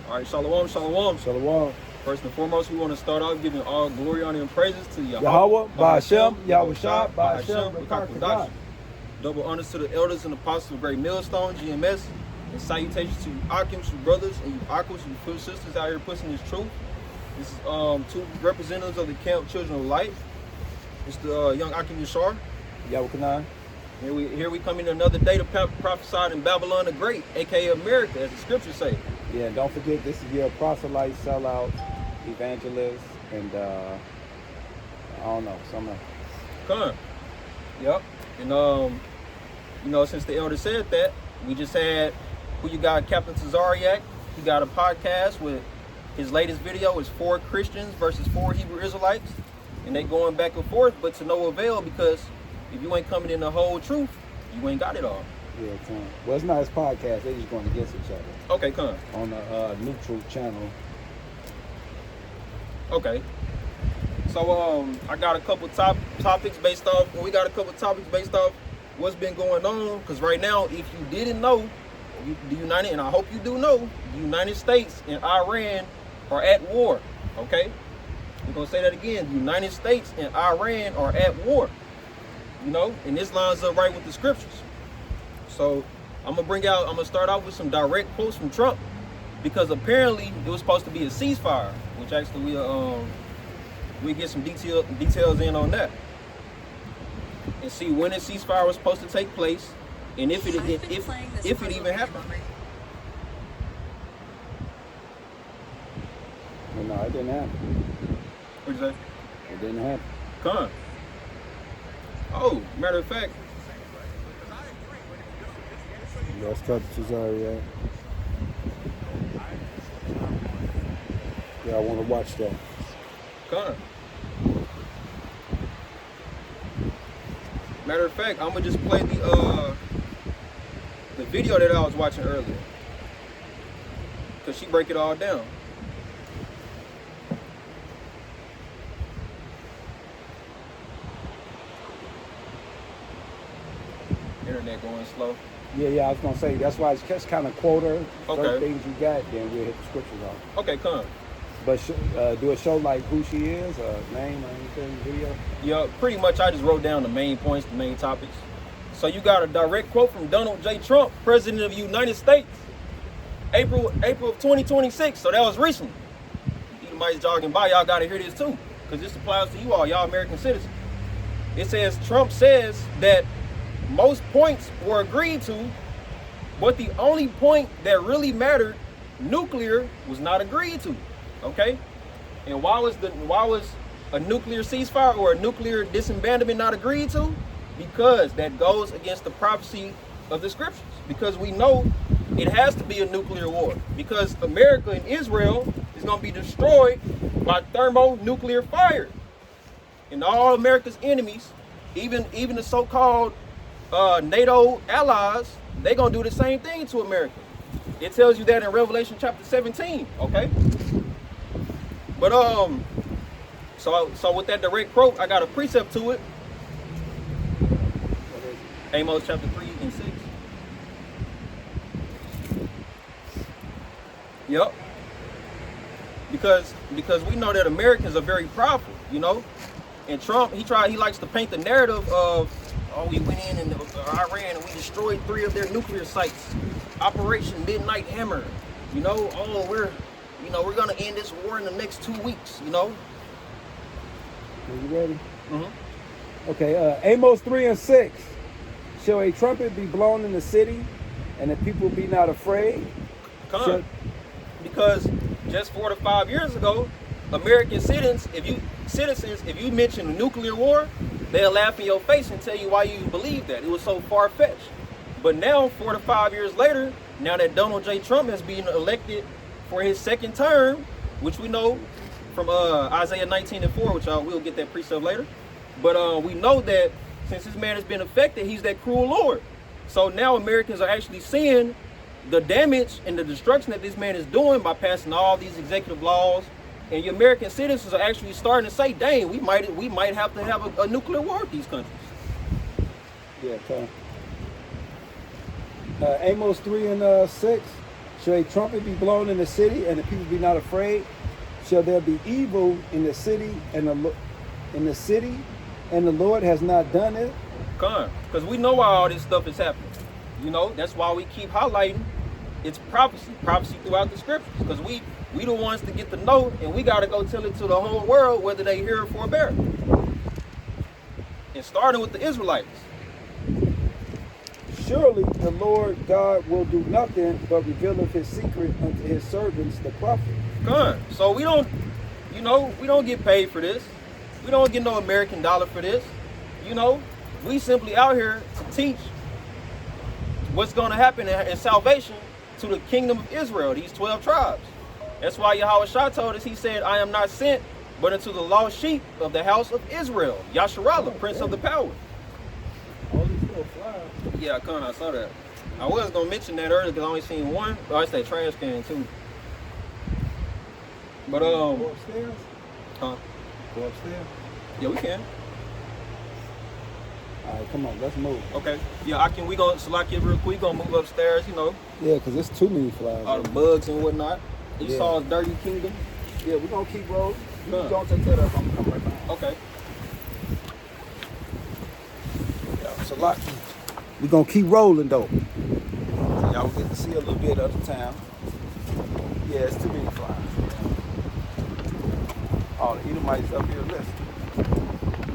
All right, shalom, shalom. Shalom. First and foremost, we want to start off giving all glory, honor, and praises to Yahweh, Ba'ashem, Yahushua, Ba'ashem, Ba'ashem. Double honors to the elders and apostles of Great Millstone, GMS, and salutations to you Akims, you brothers, and you Aquas, you foot sisters out here pushing this truth. This is two representatives of the camp Children of Light. It's the young Akim Yashar. Yahweh Kanan. Here we come in another day to prophesied in Babylon the Great, aka America, as the scriptures say. Yeah, don't forget this is your proselyte, sellout, evangelist, and I don't know, something. Come. Yep. And you know, since the elder said that, we just had who you got, Captain Tazariak. He got a podcast with his latest video is 4 Christians versus 4 Hebrew Israelites, and they going back and forth, but to no avail, because if you ain't coming in the whole truth, you ain't got it all. Yeah, come. Well, it's not his podcast. They're just going against each other. Okay, come. On the neutral channel. Okay. So I got a couple topics based off. We got a couple topics based off what's been going on. Because right now, if you didn't know, the United, and I hope you do know, the United States and Iran are at war. Okay. We're gonna say that again. The United States and Iran are at war. You know, and this lines up right with the scriptures. So I'm gonna start off with some direct quotes from Trump, because apparently it was supposed to be a ceasefire, which actually we get some details in on that, and see when the ceasefire was supposed to take place, and if it even happened. Well, no, it didn't happen. What'd you say? It didn't happen. Come. Oh, matter of fact. That's Captain Tazariak. Yeah, I want to watch that. Come. Matter of fact, I'm gonna just play the video that I was watching earlier, cause she break it all down. Internet going slow. Yeah, I was gonna say that's why it's just kind of quota. Okay. Certain things you got, then we'll hit the scriptures off. Okay, come. But do it show like who she is, name or anything, video? Yeah, pretty much. I just wrote down the main points, the main topics. So you got a direct quote from Donald J. Trump, President of the United States, April of 2026. So that was recent. Anybody's jogging by, y'all got to hear this too, because this applies to you all, y'all American citizens. It says Trump says that most points were agreed to, but the only point that really mattered, nuclear, was not agreed to. Okay? And why was a nuclear ceasefire or a nuclear disabandonment not agreed to? Because that goes against the prophecy of the scriptures. Because we know it has to be a nuclear war. Because America and Israel is going to be destroyed by thermonuclear fire. And all America's enemies, even the so-called NATO allies, they're going to do the same thing to America. It tells you that in Revelation chapter 17, okay? But so with that direct quote, I got a precept to it. Amos chapter 3 and 6. Yep. Because we know that Americans are very powerful, you know? And Trump, he likes to paint the narrative of, oh, we went in and Iran and we destroyed 3 of their nuclear sites. Operation Midnight Hammer. You know, oh, we're gonna end this war in the next 2 weeks, you know? Are you ready? Mm-hmm. Okay, Amos 3 and 6. Shall a trumpet be blown in the city, and the people be not afraid? Because just 4 to 5 years ago, American citizens, if you mention a nuclear war, they'll laugh in your face and tell you why you believe that. It was so far-fetched. But now, 4 to 5 years later, now that Donald J. Trump has been elected for his 2nd term, which we know from Isaiah 19 and 4, which we'll get that precept later. But we know that since this man has been affected, he's that cruel Lord. So now Americans are actually seeing the damage and the destruction that this man is doing by passing all these executive laws. And your American citizens are actually starting to say, dang, we might have to have a nuclear war with these countries. Yeah, okay. Amos 3 and 6. Shall a trumpet be blown in the city, and the people be not afraid? Shall there be evil in the city, and the Lord has not done it? Come, because we know why all this stuff is happening. You know, that's why we keep highlighting it's prophecy throughout the scriptures. Because we the ones to get the know, and we got to go tell it to the whole world, whether they hear it for a bear. And starting with the Israelites. Surely the Lord God will do nothing but revealeth his secret unto his servants, the prophets. Come, so we don't get paid for this. We don't get no American dollar for this. You know, we simply out here to teach what's going to happen in salvation to the kingdom of Israel, these 12 tribes. That's why Yahushua told us, he said, I am not sent but unto the lost sheep of the house of Israel. Yasharallah, Prince of the Power. All these little flies. Yeah, I saw that. I was going to mention that earlier because I only seen one. Oh, it's that trash can too. But, Go upstairs? Huh? Go upstairs? Yeah, we can. All right, come on, let's move. Okay. Yeah, we gonna select it real quick. We gonna move upstairs, you know. Yeah, because there's too many flies. All the bugs and whatnot. Esau's dirty kingdom. Yeah, we're going to keep rolling. You Huh. don't take that up. I'm going to come right back. Okay. Yeah, so we're going to keep rolling, though. So y'all will get to see a little bit of the town. Yeah, it's too many flies. All the Edomites up here, listen.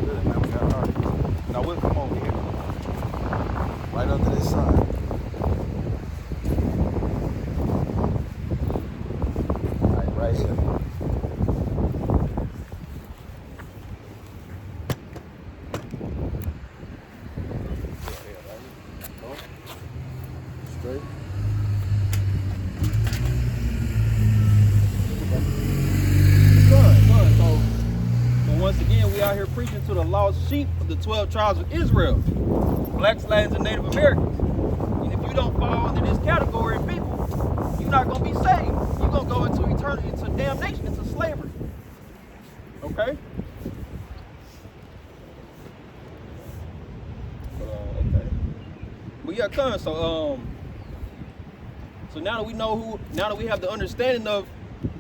Good, man, we got to hurry. Now we'll come over here. Right under this sign. Right here. Straight. So once again, we out here preaching to the lost sheep of the 12 tribes of Israel, blacks, Latins, and Native Americans. And if you don't fall under this category of people, you're not gonna be saved. You're gonna go into eternity, into damnation, into slavery. Okay? Okay. But yeah, so now that we know now that we have the understanding of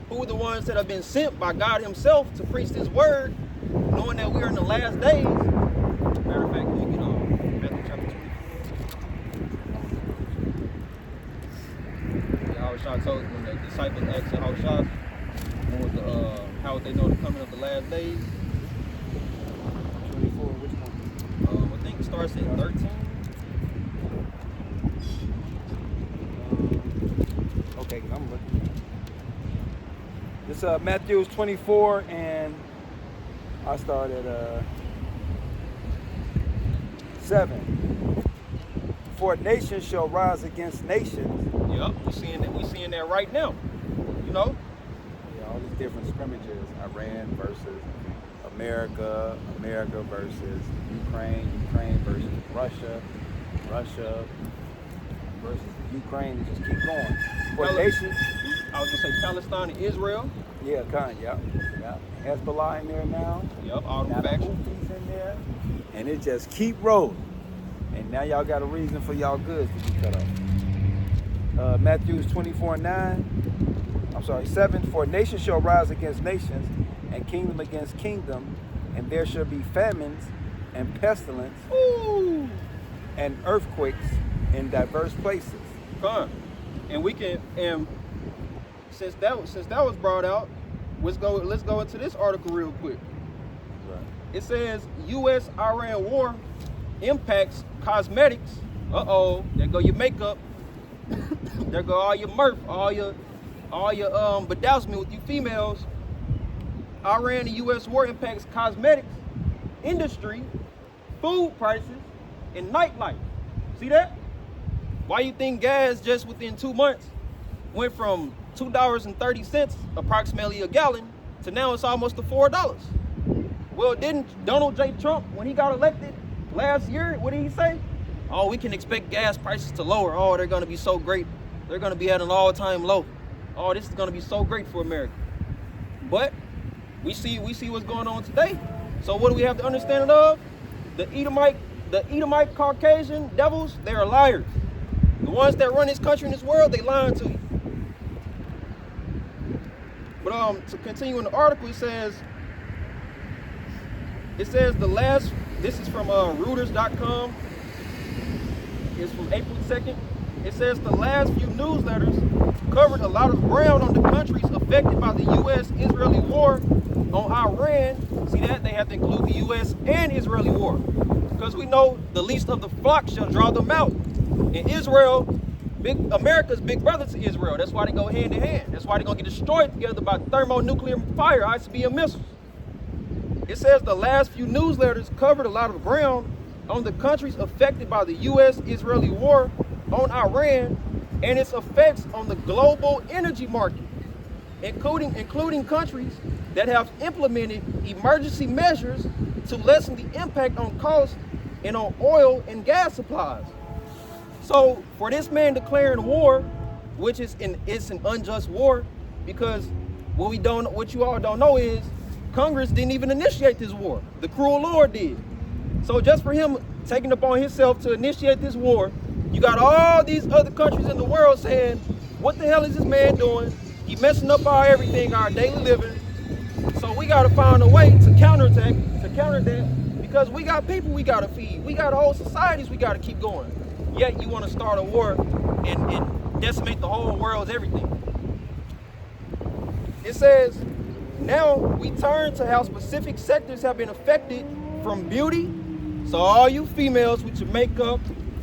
who are the ones that have been sent by God himself to preach this word, knowing that we are in the last days. Matter of fact, let me get on Matthew chapter 24. Yahushua told when the disciples asked Yahushua how would they know the coming of the last days. 24, which one? I think it starts at 13. Okay, I'm looking. This Matthew 24, and I start at 7. For nation shall rise against nations. Yep, we seeing that right now. You know? Yeah, all these different scrimmages. Iran versus America, America versus Ukraine, Ukraine versus Russia, Russia versus Ukraine, and just keep going. For nations. I was gonna say Palestine and Israel. Yeah, yeah. Hezbollah in there now. Yep, all the Now the factions. Houthis in there. And it just keep rolling. And now y'all got a reason for y'all goods to be cut off. Matthew 24:9. I'm sorry, 7. For nation shall rise against nations, and kingdom against kingdom, and there shall be famines and pestilence. Ooh. And earthquakes in diverse places. Fine. And we can, and since that was brought out, let's go into this article real quick. Right. It says U.S.-Iran war impacts cosmetics. There go your makeup. There go all your mirth, all your bedazzlement with you females. Iran and U.S. war impacts cosmetics industry, food prices, and nightlife. See that? Why you think gas just within 2 months went from $2.30 approximately a gallon to now it's almost to $4? Well, didn't Donald J. Trump, when he got elected last year, what did he say? Oh, we can expect gas prices to lower. Oh, they're going to be so great. They're going to be at an all-time low. Oh, this is going to be so great for America. But we see what's going on today. So what do we have to understand it of? The Edomite Caucasian devils, they are liars. The ones that run this country and this world, they lying to you. But to continue in the article, it says the last. This is from Reuters.com. It's from April 2nd. It says the last few newsletters covered a lot of ground on the countries affected by the U.S.-Israeli war on Iran. See that? They have to include the U.S. and Israeli war. Because we know the least of the flock shall draw them out. In Israel, America's big brother to Israel. That's why they go hand in hand. That's why they're going to get destroyed together by thermonuclear fire, ICBM missiles. It says the last few newsletters covered a lot of ground on the countries affected by the U.S.-Israeli war on Iran and its effects on the global energy market, including countries that have implemented emergency measures to lessen the impact on costs and on oil and gas supplies. So for this man declaring war, which is an unjust war, because what you all don't know is Congress didn't even initiate this war. The cruel Lord did. So just for him taking upon himself to initiate this war, you got all these other countries in the world saying, what the hell is this man doing? He messing up our everything, our daily living. So we got to find a way to counter that, because we got people we got to feed. We got whole societies we got to keep going. Yet you want to start a war and decimate the whole world's everything. It says, now we turn to how specific sectors have been affected from beauty. So all you females with your makeup,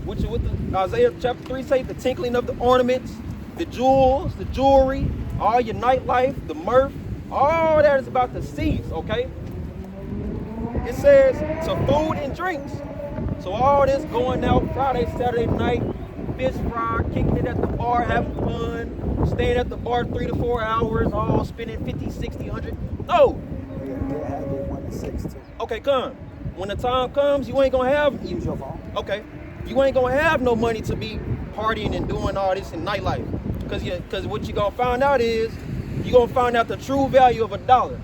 with the Isaiah chapter 3 say, the tinkling of the ornaments, the jewels, the jewelry, all your nightlife, the mirth, all that is about to cease, okay? It says to food and drinks. So all this going out Friday, Saturday night, fish fry, kicking it at the bar, having fun, staying at the bar 3 to 4 hours, all spending 50, 60, 100. No. Yeah, they had their 1 to 6 too. Okay, come. When the time comes, you ain't gonna have. Use your phone. Okay. You ain't gonna have no money to be partying and doing all this in nightlife. Because what you're gonna find out is, you're gonna find out the true value of $1,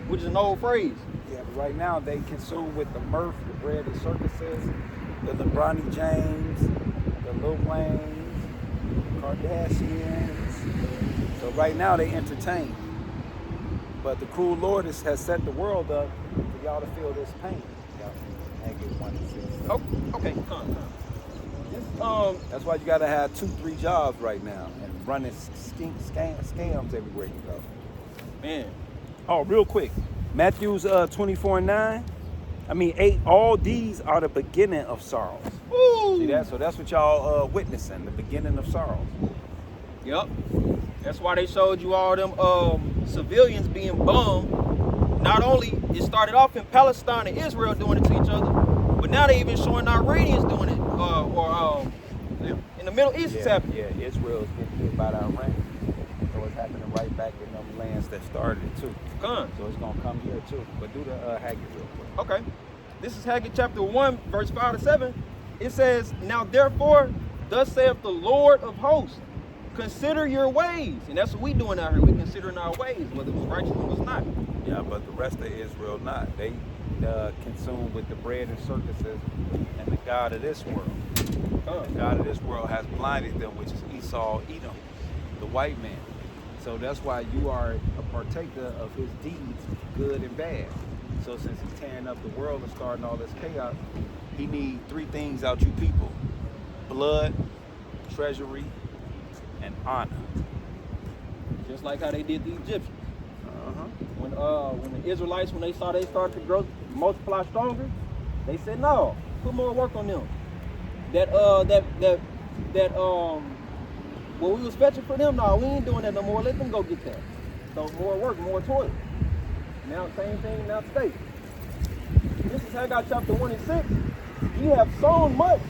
which is an old phrase. Yeah, but right now they consume with the mirth, the bread and circuses, the LeBron James, the Lil Waynes, Kardashians. So right now they entertain. But the cruel Lord has set the world up for y'all to feel this pain. Y'all get 1 to 6. Oh, okay, come. That's why you gotta have 2-3 jobs right now and running scams everywhere you go. Man. Oh, real quick. Matthews 24:9. I mean 8. All these are the beginning of sorrows. Woo! See that? So that's what y'all witnessing, the beginning of sorrows. Yep. That's why they showed you all them civilians being bombed. Not only it started off in Palestine and Israel doing it to each other, but now they even showing Iranians doing it, or in the Middle East it's happening. Yeah, Israel is getting hit by Iran. So it's happening right back in them lands that started it too. Come. So it's gonna come here too. But do the Haggai real quick. Okay. This is Haggai chapter 1, verse 5 to 7. It says, now therefore, thus saith the Lord of hosts, consider your ways. And that's what we doing out here. We considering our ways, whether it was righteous or it was not. Yeah, but the rest of Israel not. They consume with the bread and circuses and the God of this world. The God of this world has blinded them, which is Esau, Edom, the white man. So that's why you are a partaker of his deeds, good and bad. So since he's tearing up the world and starting all this chaos, he needs 3 things out you people: blood, treasury, and honor. Just like how they did the Egyptians. When the Israelites, when they saw they started to grow, multiply stronger, they said, no, put more work on them. What we was fetching for them, no, we ain't doing that no more. Let them go get that. So more work, more toil. Now same thing now today. This is Haggai chapter 1 and 6. You have sown much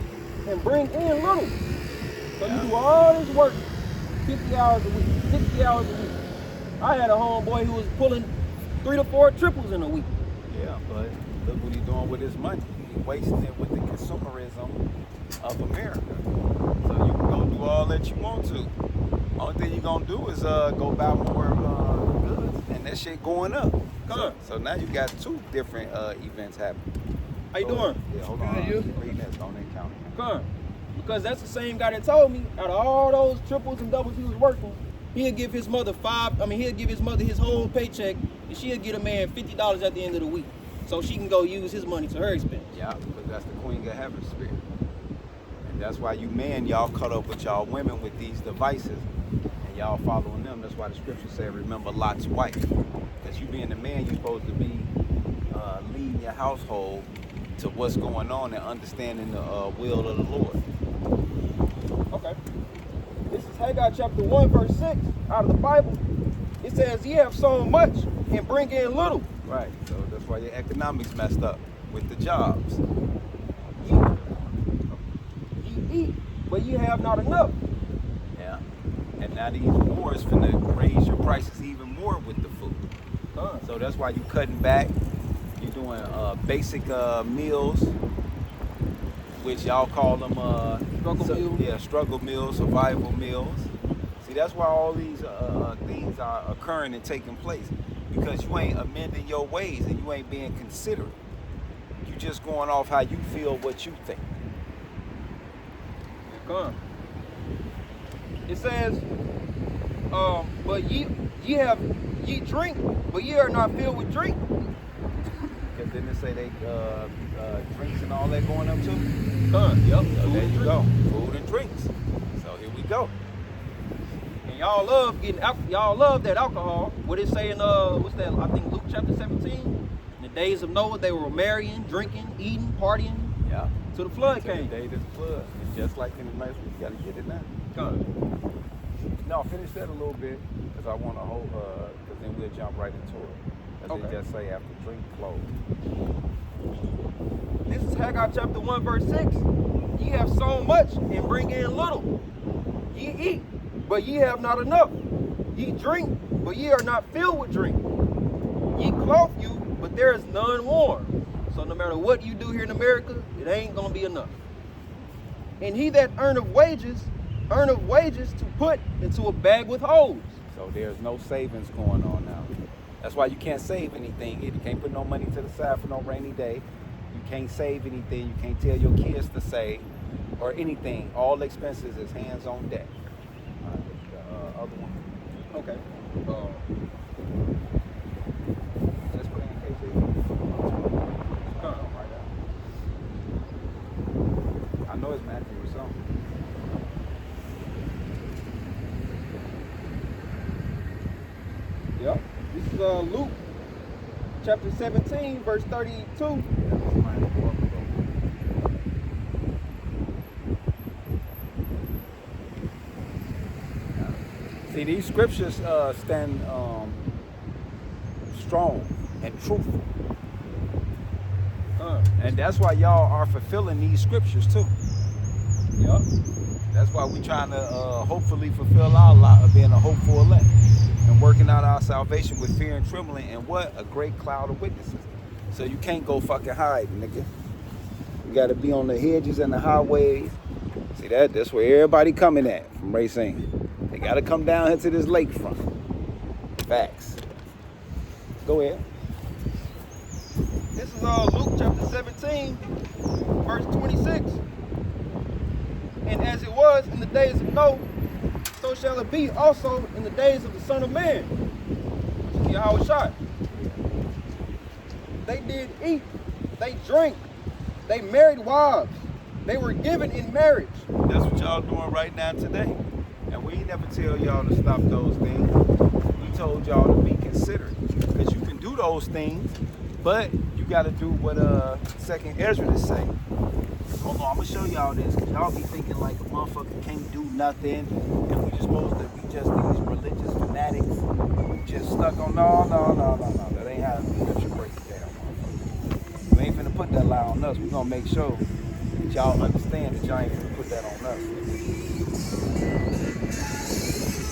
and bring in little. So you do all this work, 50 hours a week, 60 hours a week. I had a homeboy who was pulling 3 to 4 triples in a week. Yeah, but look what he's doing with his money. He's wasting it with the consumerism of America. So you can go do all that you want to. Only thing you're gonna do is go buy more goods, and that shit going up. So now you got 2 different events happening. How you doing? Yeah, hold on. You reading this? Don't even count it. Because that's the same guy that told me out of all those triples and doubles he was working, he'll give his mother he'll give his mother his whole paycheck, and she'll get a man $50 at the end of the week, so she can go use his money to her expense. Yeah, because that's the queen of heaven spirit. And that's why you men, y'all caught up with y'all women with these devices, and y'all following them. That's why the scripture said, remember Lot's wife. Because you being the man, you're supposed to be leading your household to what's going on and understanding the will of the Lord. Okay. This is Haggai chapter 1, verse 6 out of the Bible. It says, ye have sown much and bring in little. Right, so that's why your economics messed up with the jobs. Ye eat, but ye have not enough. Yeah, and now these wars finna raise your prices even more with the food. So that's why you cutting back. You're doing basic meals, which y'all call them Struggle meals. Yeah, struggle meals, survival meals. See, that's why all these things are occurring and taking place, because you ain't amending your ways and you ain't being considerate. You just going off how you feel, what you think. Come. It says, but ye drink, but ye are not filled with drink. Because didn't it say they drinks and all that going up too? Yep. So there you go, food and drinks. So here we go. And y'all love y'all love that alcohol. What it say in what's that? I think Luke chapter 17. In the days of Noah, they were marrying, drinking, eating, partying. Yeah. Till the flood Till came. the day of the flood. It's just like in the nice, you gotta get it now. No, finish that a little bit, because I want to hold, because then we'll jump right into it. As Okay. they just say after drink close. This is Haggai chapter 1, verse 6. Ye have sown much and bring in little. Ye eat, but ye have not enough. Ye drink, but ye are not filled with drink. Ye clothe you, but there is none warm. So no matter what you do here in America, it ain't gonna be enough. And he that earneth wages to put into a bag with holes. So there's no savings going on now. That's why you can't save anything. You can't put no money to the side for no rainy day. You can't save anything. You can't tell your kids to save or anything. All expenses is hands on deck. The other one. Okay. Let's put in case I know it's Matthew or something. Yep. This is Luke chapter 17, verse 32. See, these scriptures stand strong and truthful. And that's why y'all are fulfilling these scriptures too. Yep. That's why we're trying to hopefully fulfill our lot of being a hopeful elect and working out our salvation with fear and trembling, and what? A great cloud of witnesses. So you can't go fucking hide, nigga. You gotta be on the hedges and the highways. See that's where everybody coming at from Racine. They gotta come down here to this lakefront. Facts. Go ahead. This is Luke chapter 17, verse 26. And as it was in the days of Noah, so shall it be also in the days of the Son of Man. Which is Yahushua. They did eat, they drank, they married wives, they were given in marriage. That's what y'all doing right now today. And we never tell y'all to stop those things. We told y'all to be considerate, because you can do those things, but you got to do what Second Ezra is saying. Hold on, I'm gonna show y'all this, because y'all be thinking like a motherfucker can't do nothing, and we just supposed to be just these religious fanatics. We just stuck on no. That ain't how the scripture breaks it down, motherfucker. We ain't finna put that lie on us. We gonna make sure that y'all understand that y'all ain't finna put that on us.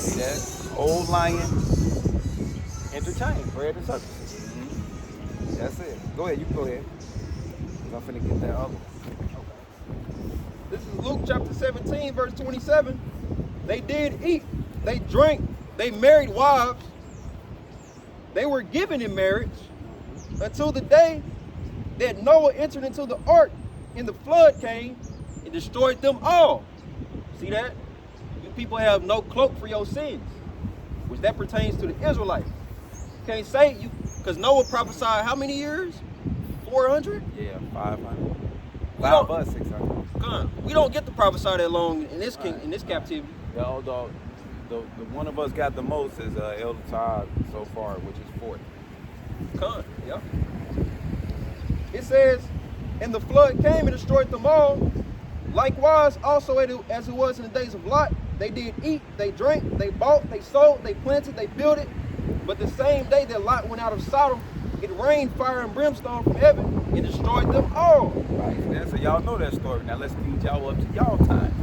See that? Old lion, entertain, bread and circuses. That's it. Go ahead, you go ahead. I'm finna get that other one. This is Luke chapter 17, verse 27. They did eat, they drank, they married wives, they were given in marriage until the day that Noah entered into the ark and the flood came and destroyed them all. See that? You people have no cloak for your sins. that pertains to the Israelites. Can't say you, because Noah prophesied how many years? 400? Yeah, 500. We don't- 5 or 600. We don't get to prophesy that long in this in this captivity. The one of us got the most is Elder Todd so far, which is 40. Yeah. It says, and the flood came and destroyed them all. Likewise, also as it was in the days of Lot, they did eat, they drank, they bought, they sold, they planted, they built it. But the same day that Lot went out of Sodom, it rained fire and brimstone from heaven and destroyed them all. Right. So y'all know that story. Now let's lead y'all up to y'all time.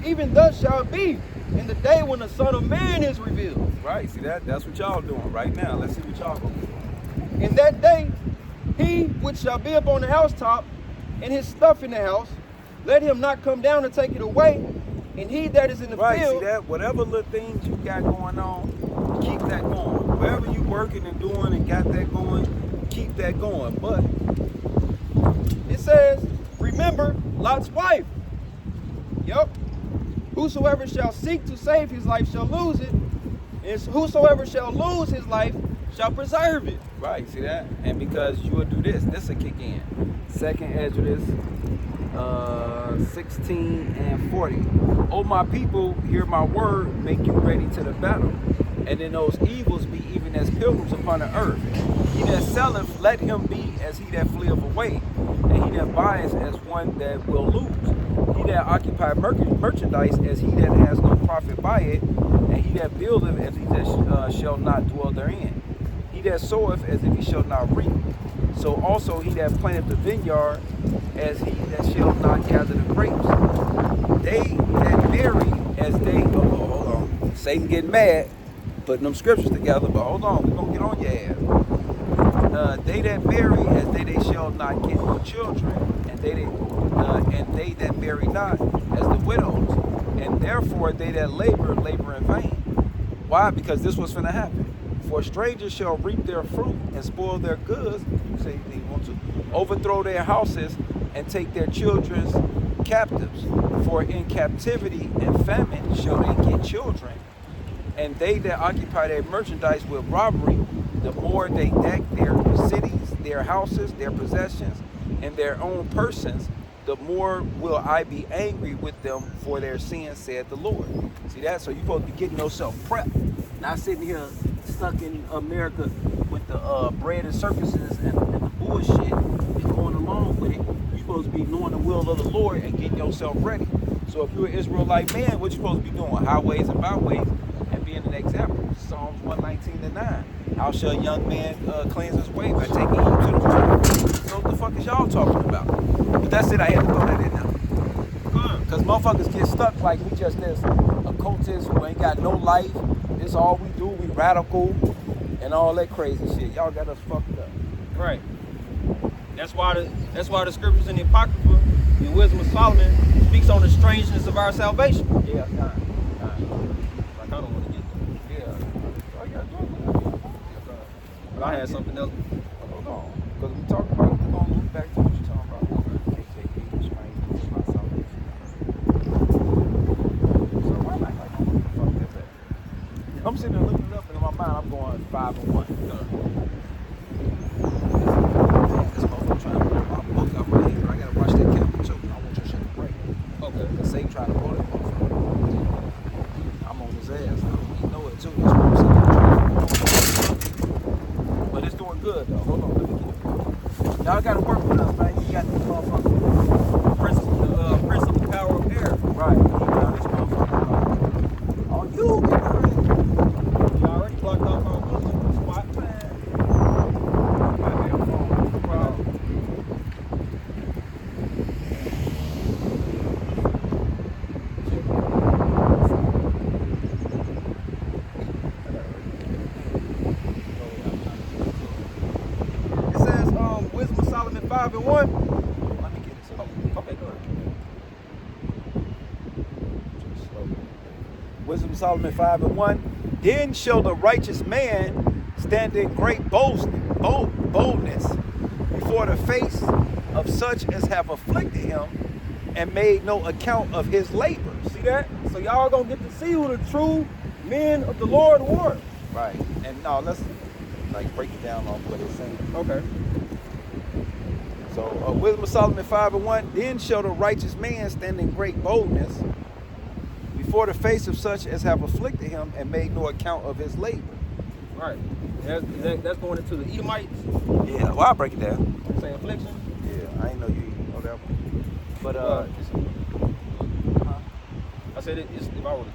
Even thus shall it be in the day when the Son of Man is revealed. Right. See that's what y'all doing right now. Let's see what y'all gonna do. In that day, he which shall be up on the housetop, and his stuff in the house, let him not come down to take it away. And he that is in the Right, field, see that? Whatever little things you got going on, keep that going. Wherever you working and doing and got that going, keep that going. But it says, remember Lot's wife. Yep. Whosoever shall seek to save his life shall lose it. And whosoever shall lose his life shall preserve it. right, see that? And because you will do this will kick in. 2nd Esdras 16 and 40. O my people, hear my word, make you ready to the battle. And in those evils be even as pilgrims upon the earth. He that selleth, let him be as he that fleeth away. And he that buyeth as one that will lose. He that occupy merchandise as he that has no profit by it. And he that buildeth as he that shall not dwell therein. He that soweth as if he shall not reap. So also he that planteth the vineyard as he that shall not gather the grapes. They that marry as they, hold on. Satan getting mad, putting them scriptures together, but hold on, we're going to get on your ass. They that marry as they shall not get no children, and they that marry not as the widows, and therefore they that labor in vain. Why? Because this was going to happen. For strangers shall reap their fruit and spoil their goods. You say they want to overthrow their houses and take their children's captives. For in captivity and famine shall they get children. And they that occupy their merchandise with robbery, the more they deck their cities, their houses, their possessions, and their own persons, the more will I be angry with them for their sins, said the Lord. See that? So you're supposed to be getting yourself prepped. Not sitting here stuck in America with the bread and circuses and the bullshit and going along with it. You're supposed to be knowing the will of the Lord and getting yourself ready. So if you're an Israelite man, what you supposed to be doing? Highways and byways and being an example. Psalms 119-9. How shall a young man cleanse his way? By taking heed to the word. So what the fuck is y'all talking about? But that's it, I had to throw that in now. Because motherfuckers get stuck like we just this occultists who ain't got no life. This all we do, we radical and all that crazy shit. Y'all got us fucked up. Right. That's why the scriptures in the Apocrypha, in Wisdom of Solomon, speaks on the strangeness of our salvation. Yeah, Like I don't want to get there. Yeah. All you gotta do is But I had something else. hold on. Because we talked about it, we're gonna move back to what you're talking about. KJV, strangeness of my salvation. So why am I like, what the fuck is that? I'm sitting there looking it up, and in my mind, I'm going 5 and 1. This motherfucker trying to pull my book out right here. I gotta watch that camera too. I want your shit to break. Okay. Cause Satan trying to pull that motherfucker. I'm on his ass. He know it too. That's what I'm sitting there trying to pull. But it's doing good though. Hold on, let me get it. Y'all gotta work with us, man. You got this motherfucker. Principle power of air. Right. You got this motherfucker. Oh, you get You already blocked off our Muslim spot, man. It says, Wisdom of Solomon 5 and 1. Let me get it. So, Okay, go ahead. Wisdom of Solomon 5 and 1. Then shall the righteous man stand in great boldness before the face of such as have afflicted him and made no account of his labors. See that? So y'all gonna get to see who the true Men of the Lord war. Right. And now let's like break it down on what it's saying. Okay. So Wisdom of Solomon 5:1, then shall the righteous man stand in great boldness before the face of such as have afflicted him and made no account of his labor. Right. That's going into the Edomites. Yeah, well, I'll break it down. Say affliction. Yeah, I ain't know you know that one. But I said it's if I would.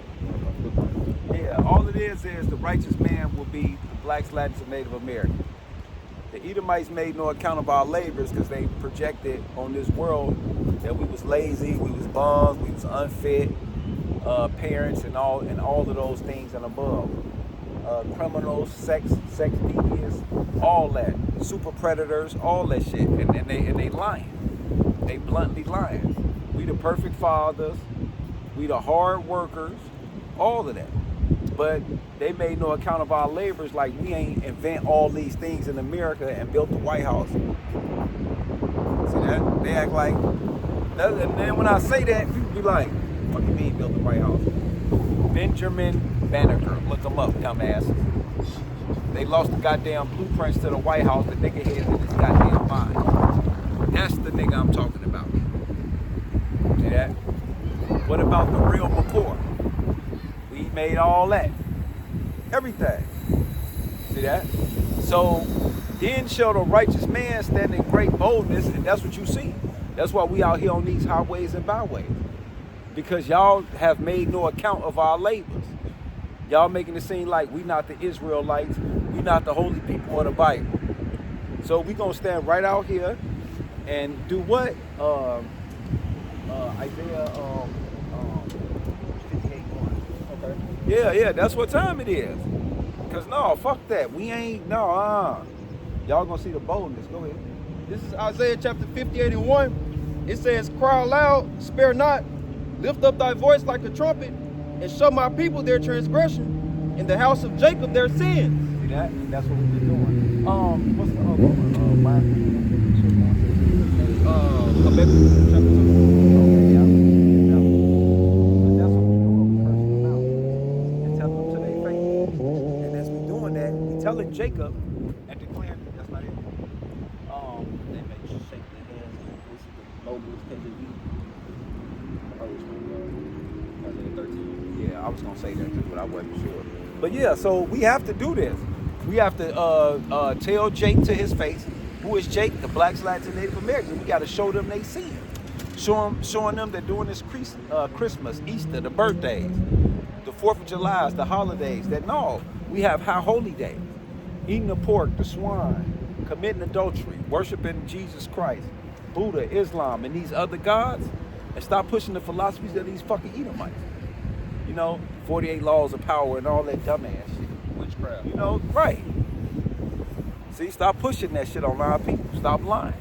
yeah, all it is the righteous man will be the blacks, Latins, and Native Americans. The Edomites made no account of our labors because they projected on this world that we was lazy, we was bums, we was unfit, parents, and all of those things and above. Criminals, sex deviants, all that, super predators, all that shit, and they lying. They bluntly lying. We the perfect fathers, we the hard workers, all of that. But they made no account of our labors, like we ain't invent all these things in America and built the White House. See that? They act like, and then when I say that, people be like, what do you mean built the White House? Benjamin Banneker, look them up, dumbasses. They lost the goddamn blueprints to the White House. The nigga had in his goddamn mind. That's the nigga I'm talking about. See that? What about the real McCoy? We made all that. Everything. See that? So then shall the righteous man stand in great boldness, and that's what you see. That's why we out here on these highways and byways. Because y'all have made no account of our labors. Y'all making it seem like we not the Israelites, we not the holy people of the Bible. So we gonna stand right out here and do what? Isaiah 58:1. Okay. Yeah, that's what time it is. Cause no, fuck that. We ain't Y'all gonna see the boldness. Go ahead. This is Isaiah chapter 58:1. It says, cry aloud, spare not, lift up thy voice like a trumpet, and show my people their transgression, in the house of Jacob their sins. See that? That's what we've been doing. What's the other one? Habakkuk chapter 2. Okay, yeah. That's what we're doing. We're cursing them out and telling them to their face. And as we're doing that, we're telling Jacob and declaring that's not it. They make you shake their hands and this is the noblest KJV. Isaiah 13. Yeah, I was gonna say that too, but I wasn't sure. But yeah, so we have to do this. We have to tell Jake to his face. Who is Jake? The blacks, Latins, and Native Americans. We got to show them they sin. Showing them that during this Christmas, Easter, the birthdays, the 4th of July, the holidays, that no, we have high holy days. Eating the pork, the swine, committing adultery, worshiping Jesus Christ, Buddha, Islam, and these other gods, and stop pushing the philosophies of these fucking Edomites. 48 laws of power and all that dumbass shit. Witchcraft. Right. See, stop pushing that shit on our people. Stop lying.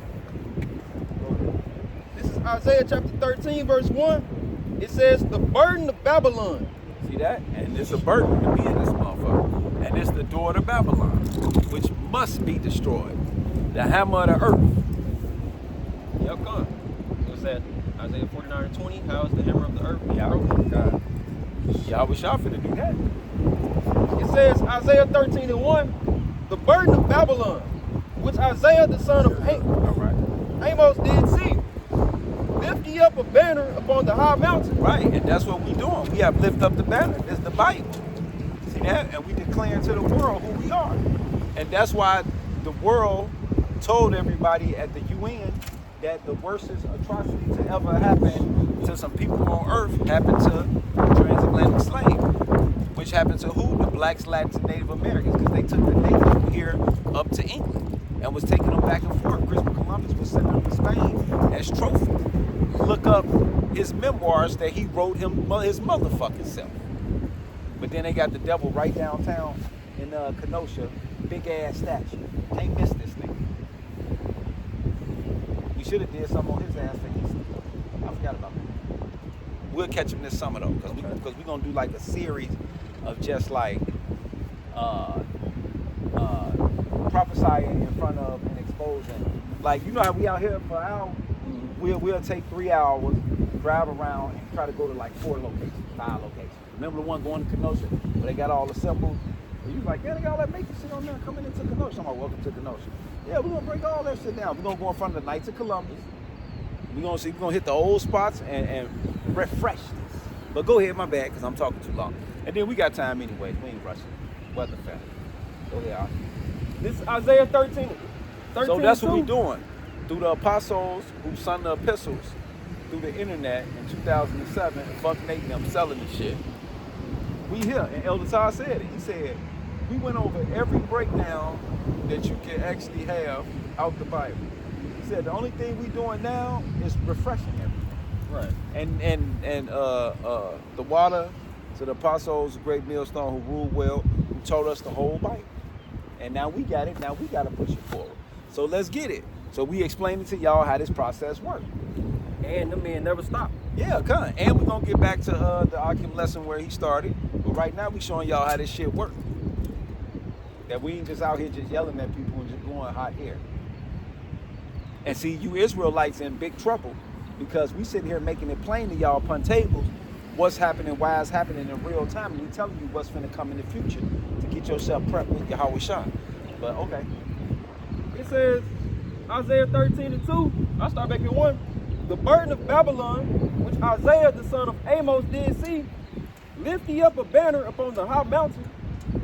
This is Isaiah chapter 13, verse 1. It says, the burden of Babylon. See that? And it's a burden to be in this motherfucker. And it's the door to Babylon, which must be destroyed. The hammer of the earth. Yep, come. What's that? Isaiah 49:20. How is the hammer of the earth Yeah, broken? God. Y'all wish y'all finna do that. It says, Isaiah 13:1. The burden of Babylon, which Isaiah the son of Amos did see. Lift ye up a banner upon the high mountain. Right, and that's what we doing. We have lift up the banner. It's the Bible. See that? And we declaring to the world who we are. And that's why the world told everybody at the UN that the worst atrocity to ever happen to some people on earth happened to transatlantic slaves. Which happened to who? The blacks, Latins, and Native Americans, because they took the natives from here up to England and was taking them back and forth. Christopher Columbus was sending them to Spain as trophies. Look up his memoirs that he wrote his motherfucking self. But then they got the devil right downtown in Kenosha, big ass statue. Can't miss this thing. We should have did something on his ass for Easter. I forgot about that. We'll catch him this summer though, because we're gonna do like a series of just like prophesying in front of and exposing. Like, how we out here for an hour? We'll take 3 hours, drive around, and try to go to like 4 locations, 5 locations. Remember the one going to Kenosha where they got all the symbols? And you like, yeah, they got all that making shit on there coming into Kenosha. I'm like, welcome to Kenosha. Yeah, we're gonna break all that shit down. We're gonna go in front of the Knights of Columbus. We're gonna hit the old spots and refresh this. But go ahead, my bad, because I'm talking too long. And then we got time anyway. We ain't rushing. What the fuck? Go ahead. This is Isaiah 13. So that's what we doing. Through the apostles who sent the epistles through the internet in 2007, and fuck Nate and them selling the shit. We here, and Elder Todd said it. He said, we went over every breakdown that you can actually have out the Bible. He said the only thing we doing now is refreshing everything. Right. And the water to the apostles, the great millstone who ruled well, who told us the whole Bible. And now we got it. Now we got to push it forward. So let's get it. So we explaining to y'all how this process works. And the man never stopped. Yeah, come. And we're gonna get back to the Akim lesson where he started. But right now we showing y'all how this shit works. That we ain't just out here just yelling at people and just blowing hot air. And see, you Israelites in big trouble because we sit here making it plain to y'all upon tables what's happening, why it's happening in real time, and we telling you what's finna come in the future to get yourself prepped with Yahweh Shah. But okay. It says, Isaiah 13:2, I'll start back at 1. The burden of Babylon, which Isaiah the son of Amos did see, lift ye up a banner upon the high mountain,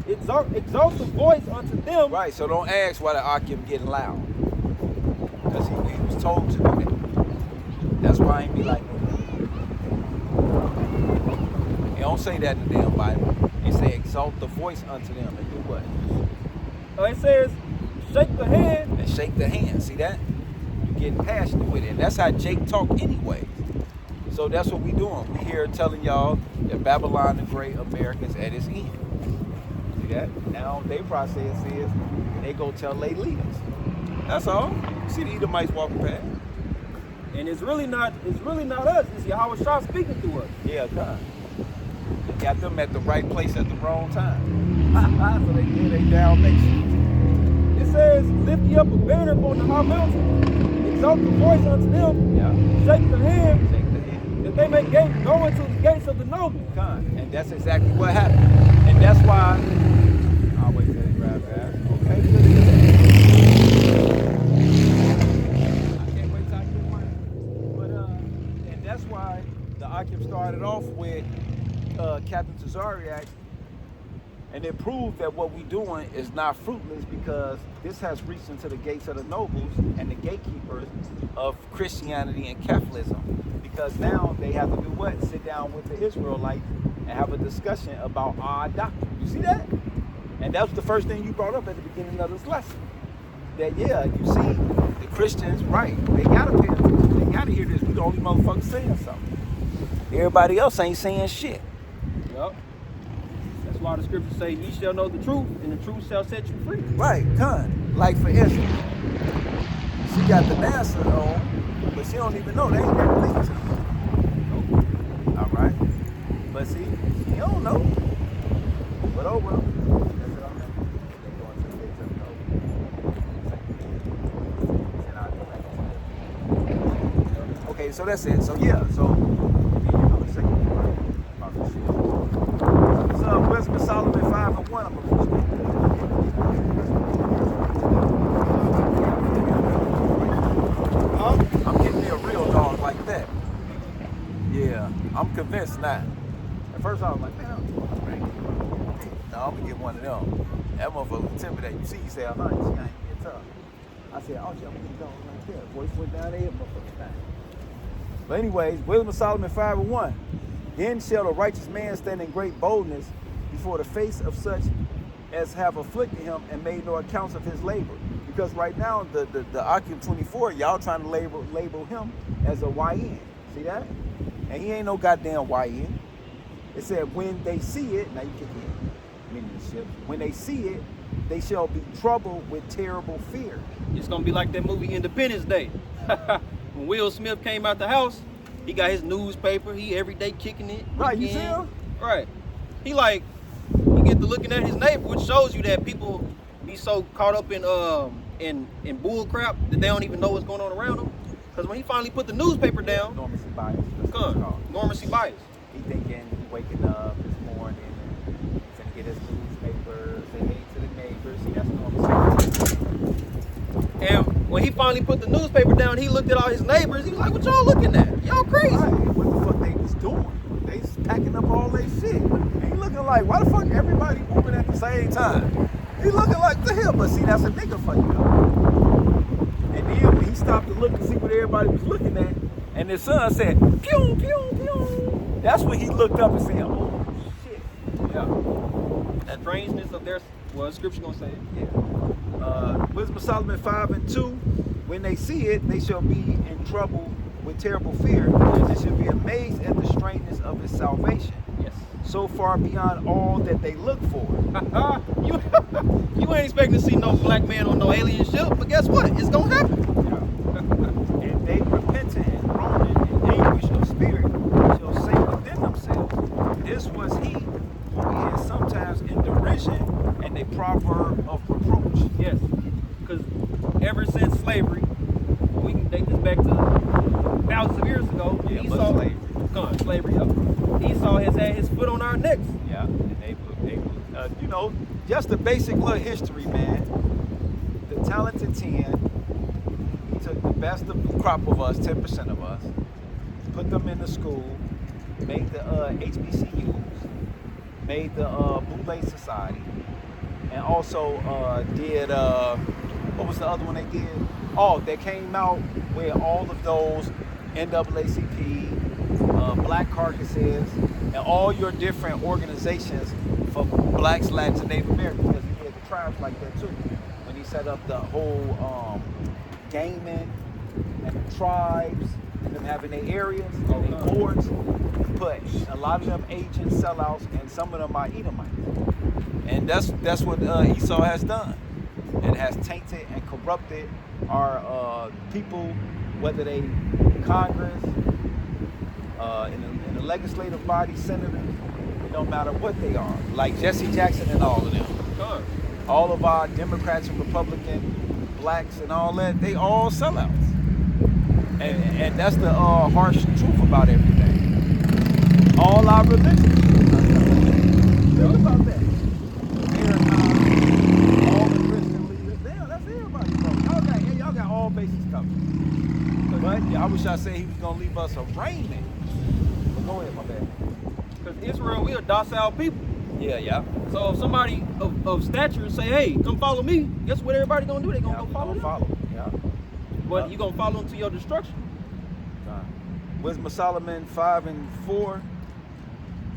exalt the voice unto them. Right, so don't ask why the Akim getting loud. Because he was told to do that. That's why I ain't be like no. It don't say that in the damn Bible. It say exalt the voice unto them and do what? It says, shake the hand. And shake the hand. See that? You getting passionate with it. And that's how Jake talk anyway. So that's what we doing. We here telling y'all that Babylon the Great America's at its end. See that? Now their process is they go tell their leaders. That's all. You see the Edomites walking past. And it's really not us. It's Yahweh Shah speaking to us. Yeah, God. They got them at the right place at the wrong time. So they get they down nation. It says, lift ye up a banner upon the high mountain, exalt the voice unto them, shake the hand, that they may go into the gates of the noble. God. And that's exactly what happened. And that's why I'll wait till they grab that. Okay, good. I can't wait till I get mine. But and that's why the Akim started off with Captain Tazariak, and it proved that what we doing is not fruitless because this has reached into the gates of the nobles and the gatekeepers of Christianity and Catholicism, because now they have to do what? Sit down with the Israelites and have a discussion about our doctrine. You see that? And that was the first thing you brought up at the beginning of this lesson. That, yeah, you see, the Christians, right, they gotta pay attention. They gotta hear this. We the only motherfuckers saying something. Everybody else ain't saying shit. Yep. That's why the scriptures say, ye shall know the truth, and the truth shall set you free. Right, con. Like for instance, she got the NASA on, but she don't even know they ain't never linked to her. All right. But see, she don't know. But oh well. That's what I'm saying. They going to the gates of the noble. Okay, so that's it. So yeah, so Wisdom Solomon 5:1. I'm gonna I'm getting me a real dog like that. Yeah, I'm convinced now. At first I was like, man, no, I'm gonna get one of them. That motherfucker was intimidating. You see, you say, she ain't get tough. I said, oh, shit, I'm gonna get a dog like that. Voice went down there, motherfucker down. But anyways, Wisdom of Solomon 5:1. Then shall the righteous man stand in great boldness before the face of such as have afflicted him and made no accounts of his labor. Because right now, the Akim 24, y'all trying to label him as a YN. See that? And he ain't no goddamn YN. It said, when they see it, now you kick in, meaning the ship. When they see it, they shall be troubled with terrible fear. It's gonna be like that movie Independence Day. When Will Smith came out the house, he got his newspaper. He every day kicking it. Right, you see him? Right. He get to looking at his neighbor, which shows you that people be so caught up in bull crap that they don't even know what's going on around them. Because when he finally put the newspaper down, Normacy bias. Normacy bias. He thinking he waking up this his newspaper, say hey to the neighbors. See, that's normal. And when he finally put the newspaper down, he looked at all his neighbors. He was like, "What y'all looking at? Y'all crazy." Right. What the fuck they was doing? They packing up all their shit. And he looking like, why the fuck everybody moving at the same time? He looking like the hell, but see, that's a nigga for you though. And then when he stopped to look and see what everybody was looking at, and his son said, pew, pew, pew. That's when he looked up and said, oh shit. Yeah. That strangeness of their, well, scripture gonna say it. Yeah. Wisdom of Solomon 5:2. When they see it, they shall be in trouble with terrible fear, and they shall be amazed at the strangeness of his salvation. Yes. So far beyond all that they look for. You ain't expecting to see no black man on no alien ship, but guess what? It's gonna happen. Yeah. And they repentant and groaning in anguish of spirit shall say within themselves, this was he who is sometimes in derision and a proverb of reproach. Yes. Because ever since slavery, we can date this back to thousands of years ago. Yeah, Esau, slavery, Esau has had his foot on our necks. Yeah, and they you know, just the basic little history, man. The talented 10, he took the best of the crop of us, 10% of us, put them in the school, made the HBCUs, made the Boule Society, and also did, what was the other one they did? Oh, they came out with all of those NAACP, Black Carcasses, and all your different organizations for blacks, Latins, and Native Americans, because he had the tribes like that too. When he set up the whole gaming and the tribes and them having their areas and their boards, he put a lot of them agents, sellouts, and some of them are Edomites. And that's what Esau has done. It has tainted and corrupted our people, whether they Congress, in the legislative body, senators, it don't matter what they are. Like Jesse Jackson and all of them. Sure. All of our Democrats and Republican blacks and all that, they all sellouts. And that's the harsh truth about everything. All our religions. Think about that. All the Christian leaders, damn, that's everybody, bro. Y'all got all bases covered. But yeah, I wish I said he was gonna leave us a raiment. But go ahead, my bad. Because Israel, we are docile people. Yeah. So if somebody of stature say, hey, come follow me, guess what everybody gonna do? They gonna go follow you. Yeah. But you gonna follow them to your destruction. Wisdom of Solomon 5:4.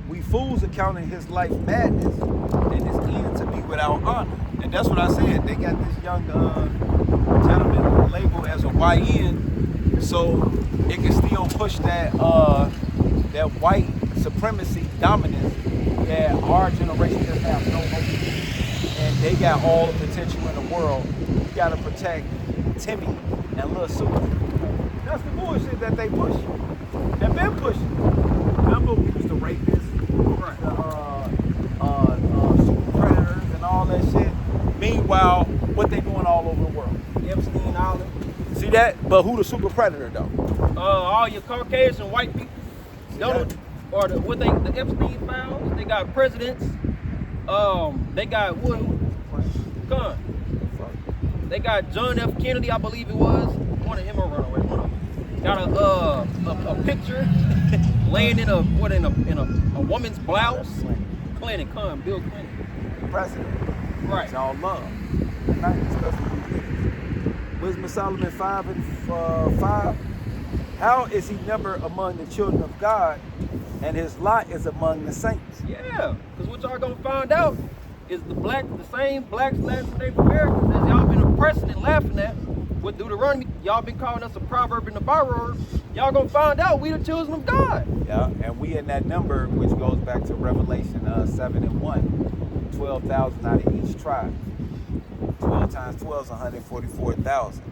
We fools accounting his life madness and his end to be without honor. And that's what I said. They got this young gentleman labeled as a YN, so it can still push that that white supremacy dominance that our generation just have no hope. And they got all the potential in the world. We gotta protect Timmy and Lil Susie. That's the bullshit that they push. They've been pushing. Remember, we used to rape this, super predators and all that shit. Meanwhile, what they doing all over the world? Epstein Island. See that? But who the super predator though? All your Caucasian white people. Or the Epstein files. They got presidents. They got They got John F. Kennedy, I believe it was. One of him or runaway. One of them. Got a picture laying in a woman's blouse. Bill Clinton. President. Right. It's all love. Wisdom of Solomon 5:5. How is he numbered among the children of God, and his lot is among the saints? Yeah, because what y'all gonna find out is the same blacks, Latins, Native Americans as y'all been oppressing and laughing at with Deuteronomy. Y'all been calling us a proverb and a borrower. Y'all gonna find out we the children of God. Yeah, and we in that number, which goes back to Revelation 7:1, 12,000 out of each tribe. 12 times 12 is 144,000.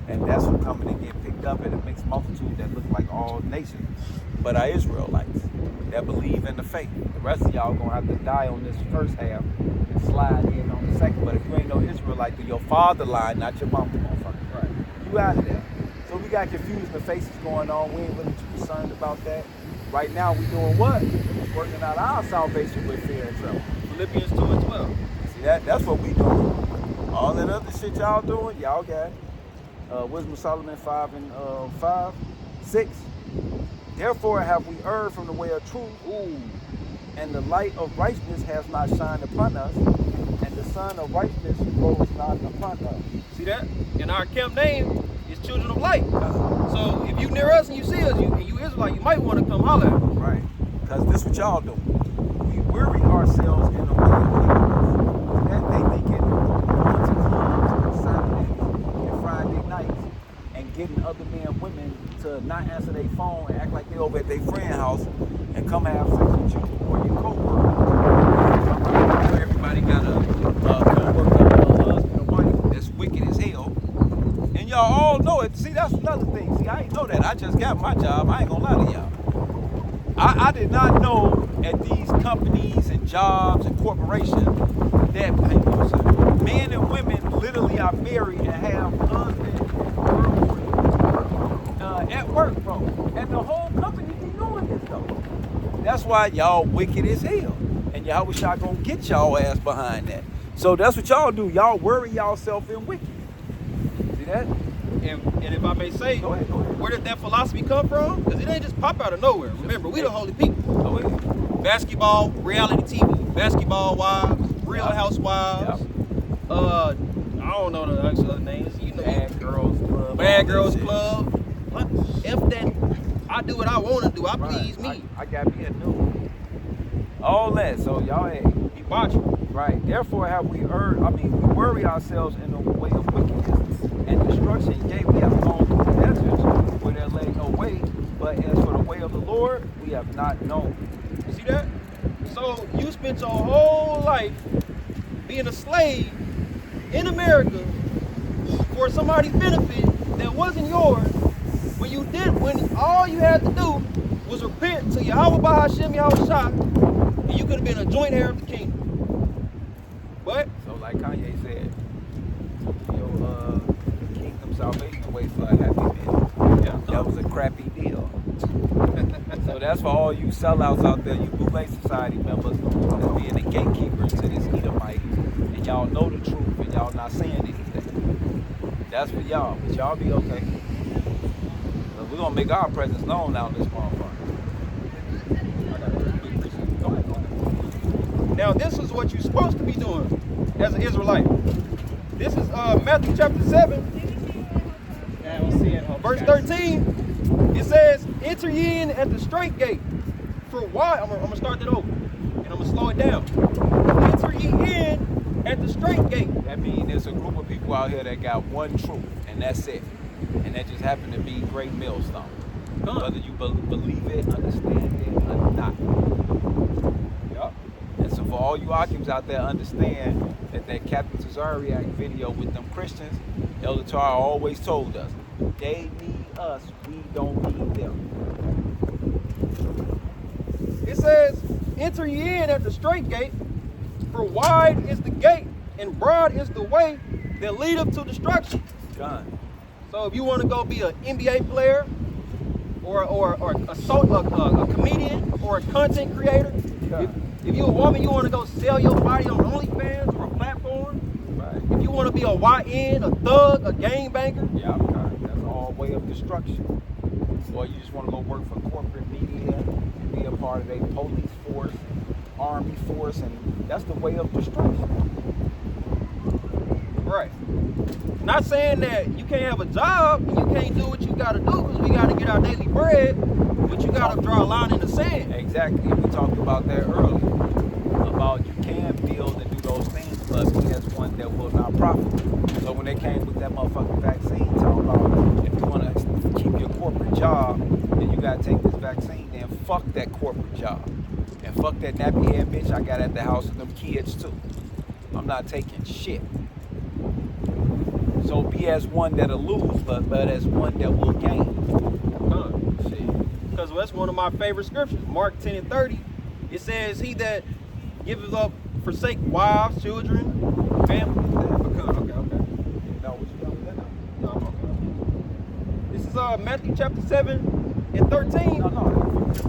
And that's what coming and get picked up in a mixed multitude that look like all nations, but are Israelites that believe in the faith. The rest of y'all gonna have to die on this first half and slide in on the second. But if you ain't no Israelite, then your father line, not your mama, motherfucker. Right. You out of there. So we got confused the faces going on. We ain't really too concerned about that. Right now we doing what? Working out our salvation with fear and trembling. Philippians 2:12. See, that's what we doing. All that other shit y'all doing, y'all got it. Wisdom of Solomon 5:6. Therefore have we erred from the way of truth, and the light of righteousness has not shined upon us, and the sun of righteousness rose not upon us. See that? And our camp name is Children of Light. So if you near us and you see us, you Israelite, you might want to come holler at us. Right. Because this what y'all doing. We weary ourselves in the way of wickedness. That they thinking going to clubs on Saturdays and Friday nights and getting other men and women to not answer their phone and act like they over at their friend's house and come have sex with you or your co-worker. Everybody got a co-worker, a husband, a wife that's wicked as hell. And y'all all know it. See, that's another thing. See, I ain't know that. I just got my job. I ain't gonna lie to y'all. I did not know at these companies and jobs and corporations that men and women literally are married and have husbands and girlfriends at work, bro. And the whole company be doing this, though. That's why y'all wicked as hell. And y'all wish y'all gonna get y'all ass behind that. So that's what y'all do. Y'all worry y'allself in wicked. See that? And if I may say, Go ahead. where did that philosophy come from? Because it ain't just pop out of nowhere. Remember, we the holy people. Go ahead. Basketball, reality TV, basketball wives, Real Housewives. I don't know the actual names. You know, Bad Girls Club. Bad Girls Club. F that. I do what I want to do. I please me. I got me a new one. All that. So y'all ain't. Debauchery. Right. Therefore have we we worry ourselves in the way of wickedness and destruction. Yea, we have gone through the deserts where there lay no way. But as for the way of the Lord, we have not known. You see that? So you spent your whole life being a slave in America for somebody's benefit that wasn't yours. When all you had to do was repent to Yahweh Bahashem Yahweh Shah, and you could have been a joint heir of the kingdom. But So like Kanye said, your kingdom salvation waits for a happy meal. yeah, That was a crappy deal. So that's for all you sellouts out there, you Boulay Society members that's being the gatekeeper to this Edomite, and y'all know the truth and y'all not saying anything. That's for y'all, but y'all be okay. So we're gonna make our presence known out in this motherfucker. now this is what you're supposed to be doing as an Israelite. This is Matthew chapter 7, verse 13. It says, enter ye in at the straight gate. For why? I'm gonna start that over, and I'm gonna slow it down. Enter ye in at the straight gate. That means there's a group of people out here that got one truth, and that's it. And that just happened to be Great Millstone. Whether you believe it, understand it, or not. Yup. And so for all you Akims out there, understand that Captain Tazariak video with them Christians, Elder Tar always told us, they need us, we don't need them. It says, enter ye in at the straight gate, for wide is the gate, and broad is the way that leadeth to destruction. Done. So if you want to go be an NBA player, or a comedian, or a content creator, if you're a woman, you want to go sell your body on OnlyFans or a platform. Right. If you want to be a YN, a thug, a gangbanger. Yeah, that's all way of destruction. Or you just want to go work for corporate media and be a part of a police force, army force, and that's the way of destruction. Right. Not saying that you can't have a job and you can't do what you got to do, because we got to get our daily bread, but you got to draw a line in the sand. Exactly. We talked about that earlier. About you can build and do those things, but that's one that will not profit. So when they came with that motherfucking vaccine, talking about if you want to keep your corporate job, then you got to take this vaccine, then fuck that corporate job. And fuck that nappy head bitch I got at the house with them kids too. I'm not taking shit. So be as one that'll lose, but as one that will gain. Because that's one of my favorite scriptures. Mark 10:30. It says, he that giveth up, forsake wives, children, family. Okay. No, what you done with that now? No, I'm okay. This is Matthew chapter 7:13. No.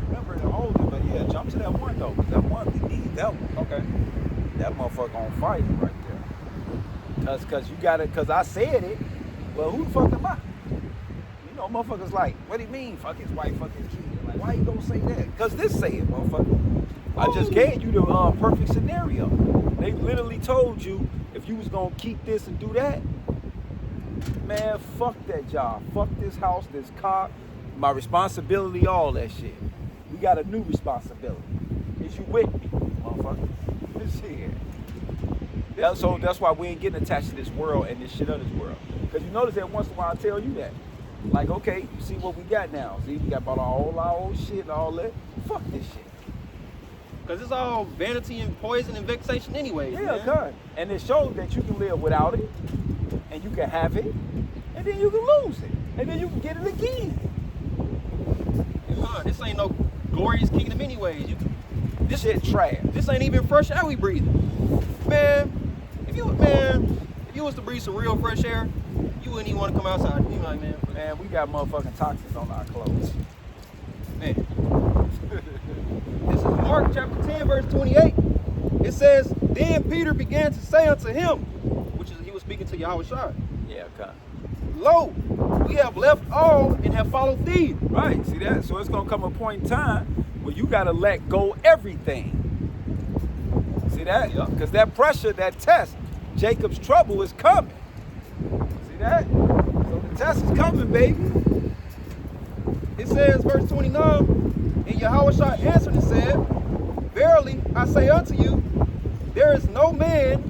Remember the older, but yeah, jump to that one though. That one, we need that one. Okay. That motherfucker on fire right there. Cause I said it. Well, who the fuck am I? You know, motherfuckers like, what do you mean, fuck his wife, fuck his kid? Like, why you gonna say that? Cause this say it, motherfucker. I just gave you the perfect scenario. They literally told you if you was gonna keep this and do that, man, fuck that job, fuck this house, this car, my responsibility, all that shit. We got a new responsibility. Is you with me, motherfucker? Shit. Yeah, so that's why we ain't getting attached to this world and this shit of this world. Because you notice that once in a while I tell you that. Like, okay, you see what we got now. See, we got about all our old shit and all that. Fuck this shit. Because it's all vanity and poison and vexation anyway. Yeah, God. And it shows that you can live without it, and you can have it, and then you can lose it, and then you can get it again. This ain't no glorious kingdom anyways. This shit trash. This ain't even fresh air we breathing. Man, if you was to breathe some real fresh air, you wouldn't even want to come outside. You like, man, we got motherfucking toxins on our clothes. Man. This is Mark chapter 10, verse 28. It says, then Peter began to say unto him, which is he was speaking to Yahushua. Yeah, okay. Lo, we have left all and have followed thee. Right, see that? So it's gonna come a point in time where you gotta let go everything. See that? Because that pressure, that test, Jacob's trouble is coming. See that? So the test is coming, baby. It says, verse 29, and Yahushua answered and said, verily I say unto you, there is no man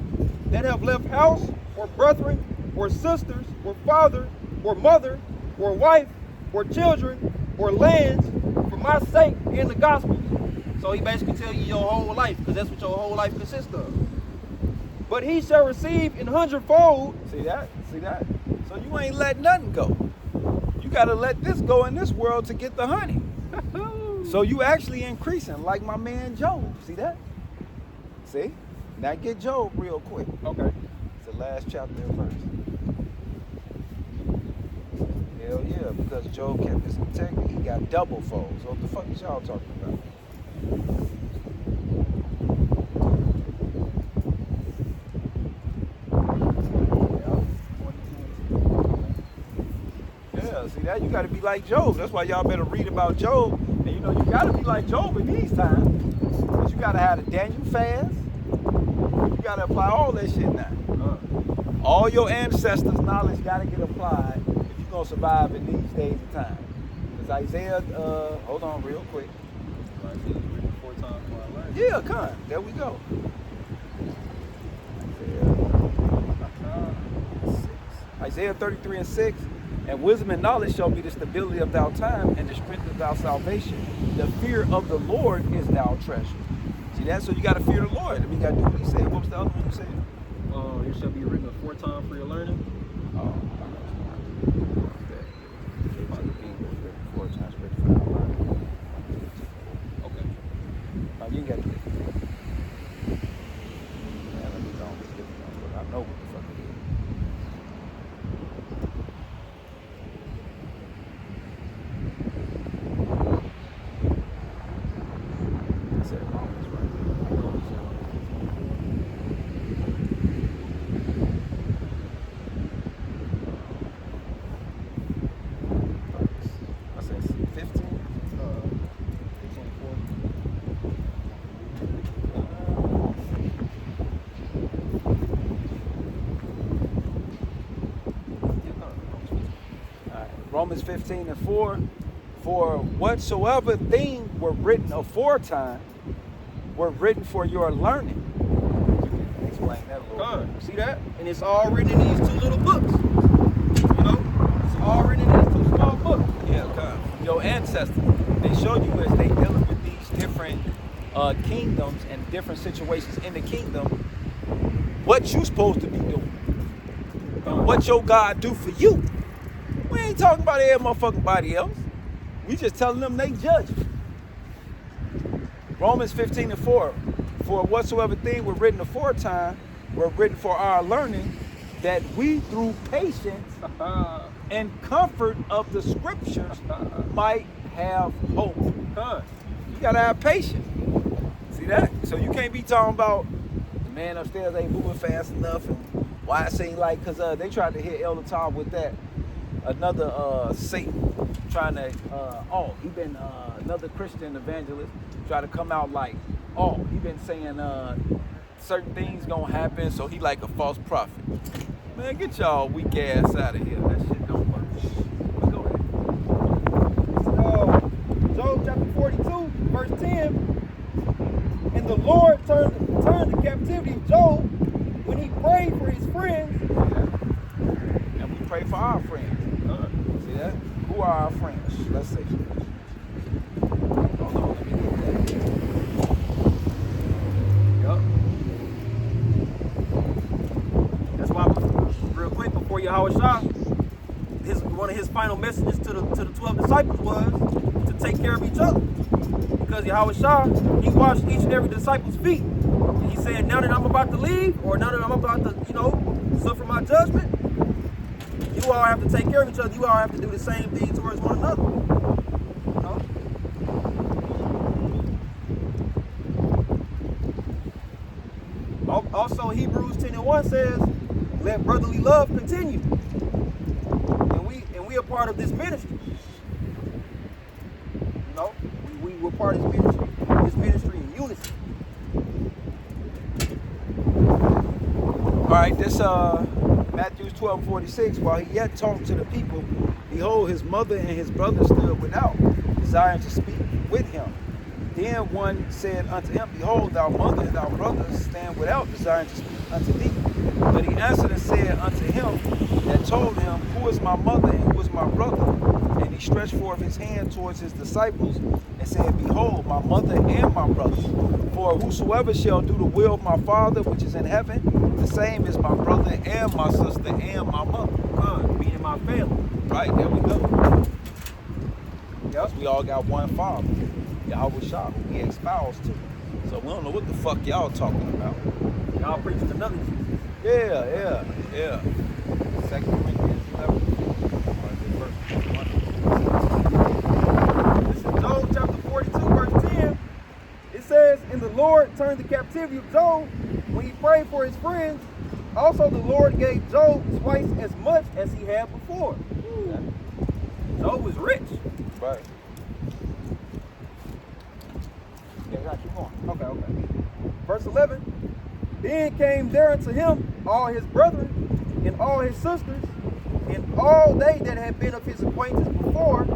that have left house or brethren or sisters or father or mother or wife or children or lands for my sake in the gospel. So he basically tell you your whole life, because that's what your whole life consists of. But he shall receive in hundredfold. See that? See that? So you ain't let nothing go. You gotta let this go in this world to get the honey. So you actually increasing, like my man Job. See that? See? Now get Job real quick. Okay. It's the last chapter and verse. Hell yeah, because Job kept his integrity, he got double fold. So what the fuck is y'all talking about? Yeah, see that? You gotta be like Job. That's why y'all better read about Job. And you know, you gotta be like Job in these times. Because you gotta have the Daniel fast. You gotta apply all that shit now. All your ancestors' knowledge gotta get applied if you're gonna survive in these days and time. Because Isaiah, hold on real quick. Yeah, come on. There we go. Isaiah 33 and 6. And wisdom and knowledge shall be the stability of thy time and the strength of thy salvation. The fear of the Lord is thy treasure. See that? So you got to fear the Lord. I mean, you got to do what he said. What was the other one you said? It shall be written aforetime for your learning. Oh, okay. You ain't got to get it. Man, let me go and skip it. I know what the fuck it is. I said Romans, right? I said 15. Romans 15 and 4, for whatsoever thing were written aforetime were written for your learning. Explain that a little bit. See that? And it's all written in these two little books. You know? It's all written in these two small books. Yeah, come. Your ancestors, they show you as they dealing with these different kingdoms and different situations in the kingdom, what you supposed to be doing. And what your God do for you. We ain't talking about every motherfucking body else. We just telling them they judge. Romans 15 and 4. For whatsoever thing were written aforetime were written for our learning, that we through patience and comfort of the scriptures might have hope. You gotta have patience. See that? So you can't be talking about man upstairs ain't moving fast enough, and why it seem like, cause they tried to hit Elder Tom with that. Another Satan trying to, he been another Christian evangelist try to come out like, he been saying certain things gonna happen, so he like a false prophet. Man, get y'all weak ass out of here. That shit don't work. But go ahead. Job chapter 42, verse 10. And the Lord turned the captivity of Job when he prayed for his friends. And we pray for our friends. See that? Who are our friends? Let's see. Hold on, let me get that. Yup. That's why, real quick, before Yahweh Shah, one of his final messages to the 12 disciples was to take care of each other. Because Yahweh Shah, he washed each and every disciple's feet. And he said, now that I'm about to leave, or now that I'm about to, suffer my judgment, you all have to take care of each other. You all have to do the same thing towards one another. Also, Hebrews 10:1 says, let brotherly love continue. And we are part of this ministry. We're part of this ministry in unity. All right, this Matthew 12:46. While he yet talked to the people, behold, his mother and his brothers stood without, desiring to speak with him. Then one said unto him, behold, thy mother and thy brothers stand without, desiring to speak unto thee. But he answered and said unto him that told him, who is my mother and who is my brother? And he stretched forth his hand towards his disciples and said, behold, my mother and my brothers. For whosoever shall do the will of my Father which is in heaven, the same is my brother and my sister and my mother. Meaning my family. Right, there we go. Yes, we all got one Father, Yahweh Shah, who we espoused to. So we don't know what the fuck y'all talking about. Y'all preaching another Jesus. Yeah. 2 Corinthians 11. This is Job chapter 42, verse 10. It says, and the Lord turned the captivity of Job when he prayed for his friends. Also the Lord gave Job twice as much as he had before. Job was rich. Right. Yeah, keep going. Okay. Verse 11. Then came there unto him all his brethren and all his sisters and all they that had been of his acquaintance before, and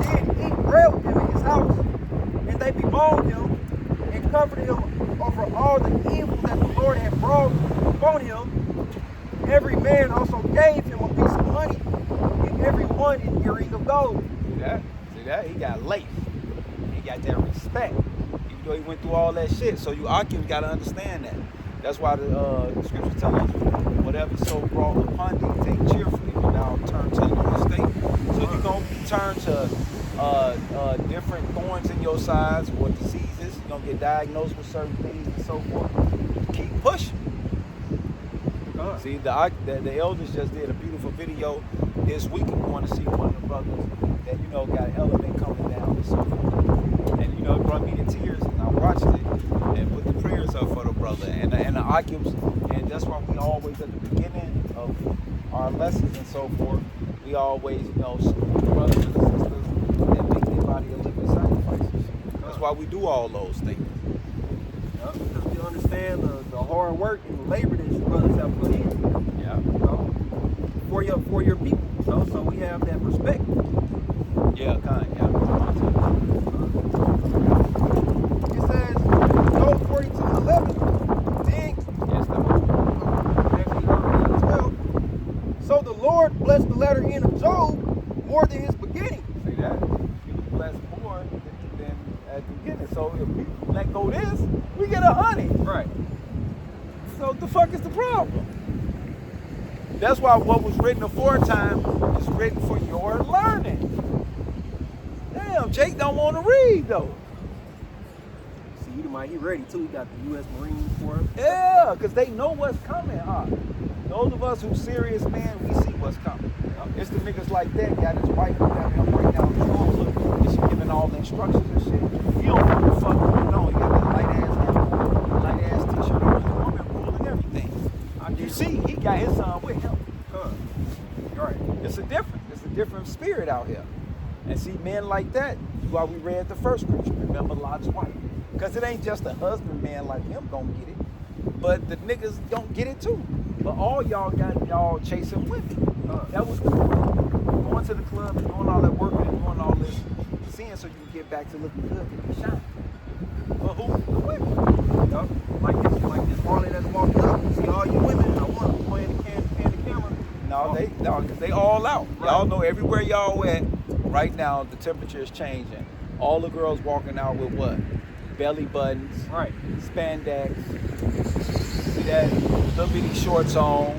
they did eat bread with him in his house, and they bemoaned him and comforted him over all the evil that the Lord had brought upon him. Every man also gave him a piece of money, and every one an earring of gold. See that? He got lace. He got that respect. Even though he went through all that shit. So you Akim got to understand that. That's why the scriptures tell us, whatever so brought upon thee, take cheerfully when thou turn to your estate. So you're going to be turned to different thorns in your sides or diseases. You're going to get diagnosed with certain things and so forth. Keep pushing. See, the elders just did a beautiful video this week. I'm going to see one of the brothers that, got an element coming down and so forth. And, it brought me to tears, and I watched it and put the prayers up for the brother and the Akims. And that's why we always, at the beginning of our lessons and so forth, we always, salute the brothers and the sisters that make their body a living sacrifices. That's why we do all those things. Because we understand the hard work and the labor that you brothers have put in. Yeah. For your people. So we have that respect. Yeah, kind. Yeah. It says, Job 42:11. Yes, that Actually, 12. So the Lord blessed the latter end of Job more than his beginning. See that? He was blessed more than at the beginning. So if we let go this, we get 100. Right. So the fuck is the problem? That's why what was written aforetime is written for your learning. Damn, Jake don't want to read though. See, he ready too. He got the U.S. Marines for him. Yeah, because they know what's coming. Those of us who serious, man, we see what's coming. It's the niggas like that got his wife got him right down the road and she giving all the instructions and shit. He don't know what the fuck going on. He got that light ass t-shirt on see, he got his son with him. Huh. Right. It's a different spirit out here. And see, men like that, why we read the first scripture, remember Lot's wife. Because it ain't just a husband man like him gonna get it, but the niggas don't get it too. But all y'all got y'all chasing women. That was the point. Going to the club and doing all that work and doing all this sin so you can get back to looking good and be shiny. But who? The women. Yup. Like this Harley that's walking up. See all you women, I want to play the camera. No, because they all out. Right. Y'all know everywhere y'all at right now, the temperature is changing. All the girls walking out with what? Belly buttons, Right. spandex, see that little bitty shorts on,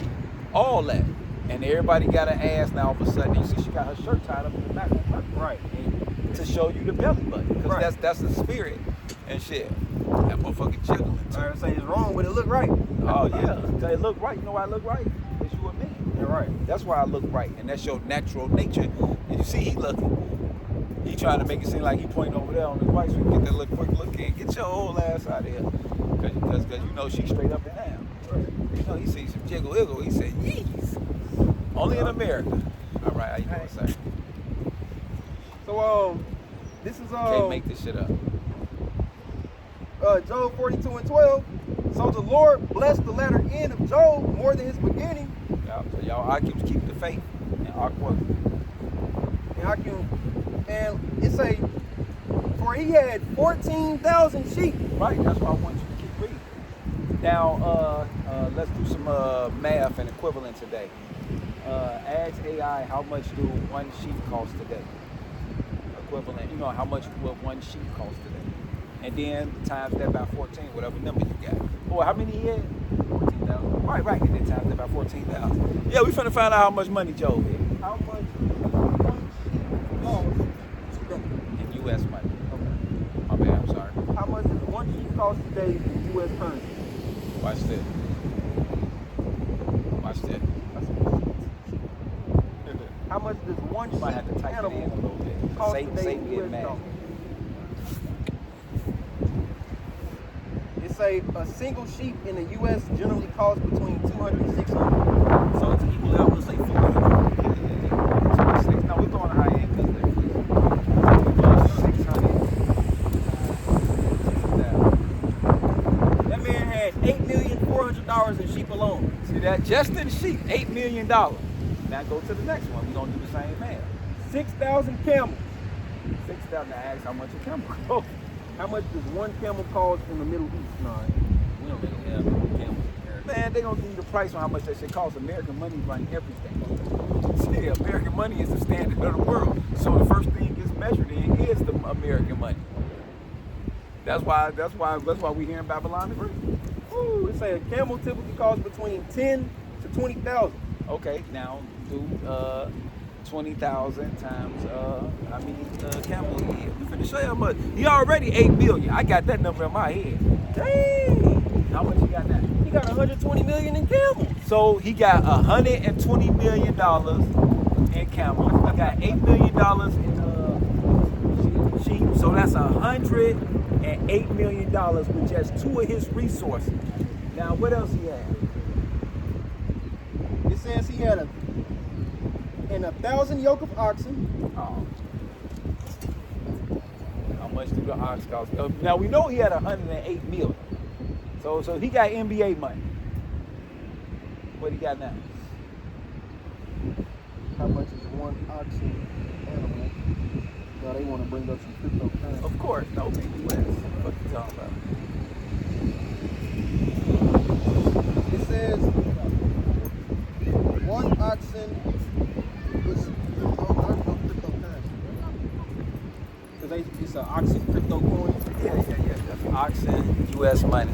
all that. And everybody got an ass now all of a sudden. You see she got her shirt tied up in the back of her. Right. To show you the belly button. Because Right. that's the spirit and shit. That motherfucking jiggling. I say it's wrong, but it look right. Oh yeah. Cause it look right. You know why I look right? Because you a man. You're right. That's why I look right. And that's your natural nature. And you see he looking. He trying to make it seem like he pointing over there on his wife so he can get that little quick look in. Get your whole ass out of here. Cause you know she's straight up and down. Right. You know, he sees some jiggle wiggle. He said, yeez. Only in America. All right, how you doing, sir? So this is Can't make this shit up. Job 42:12. So the Lord blessed the latter end of Job more than his beginning. Yeah, so y'all I keep the faith and aqua. And it say, for he had 14,000 sheep. Right, that's why I want you to keep reading. Now, let's do some math and equivalent today. Ask AI, how much do one sheep cost today? Equivalent, you know, how much will one sheep cost today? And then times that by 14, whatever number you got. Boy, how many he had? 14,000. Right, and then times that by 14,000. Yeah, we finna find out how much money Joe had. How much one sheep cost today? In U.S. money. Okay. My bad, I'm sorry. How much does one sheep cost today in U.S. currency? Watch this. Watch this. How much does one You might have to sheep type it in a animal little bit. cost Save today me in getting US mad. dollars? It say a single sheep in the U.S. generally costs between 200 and 600. So to equal out, we'll say 400. No, we're going high end because they're 600. That man had $8,400,000 in sheep alone. See that? Just in sheep, $8 million. Now go to the next one. We're going to do the same math. 6,000 camels. 6,000. Now ask how much a camel costs. How much does one camel cost in the Middle East? No, we don't really have camels here. Man, they're going to give you the price on how much that shit costs. American money run everything. See, American money is the standard of the world. So the first thing gets measured in is the American money. That's why we here in Babylon the Great. Ooh, it say a camel typically costs between 10 to 20,000. Okay, now do 20,000 times how many camel he had. We finna show you how much. He already 8 million. I got that number in my head. Dang! How much he got now? He got 120 million in camels. So he got $120 million in camels. He got $8 million in sheep. So that's $108 million with just 2 of his resources. Now what else he had? It says he had 1,000 yoke of oxen. Oh. How much do the ox cost? Now we know he had 108 million. So he got NBA money. What he got now? How much is one oxen animal? Now they want to bring up some cryptocurrency. Of course, no big US. What you talking about? It says one oxen was cryptocurrency. Because it's an oxen crypto coin. Yeah. That's oxen, US money.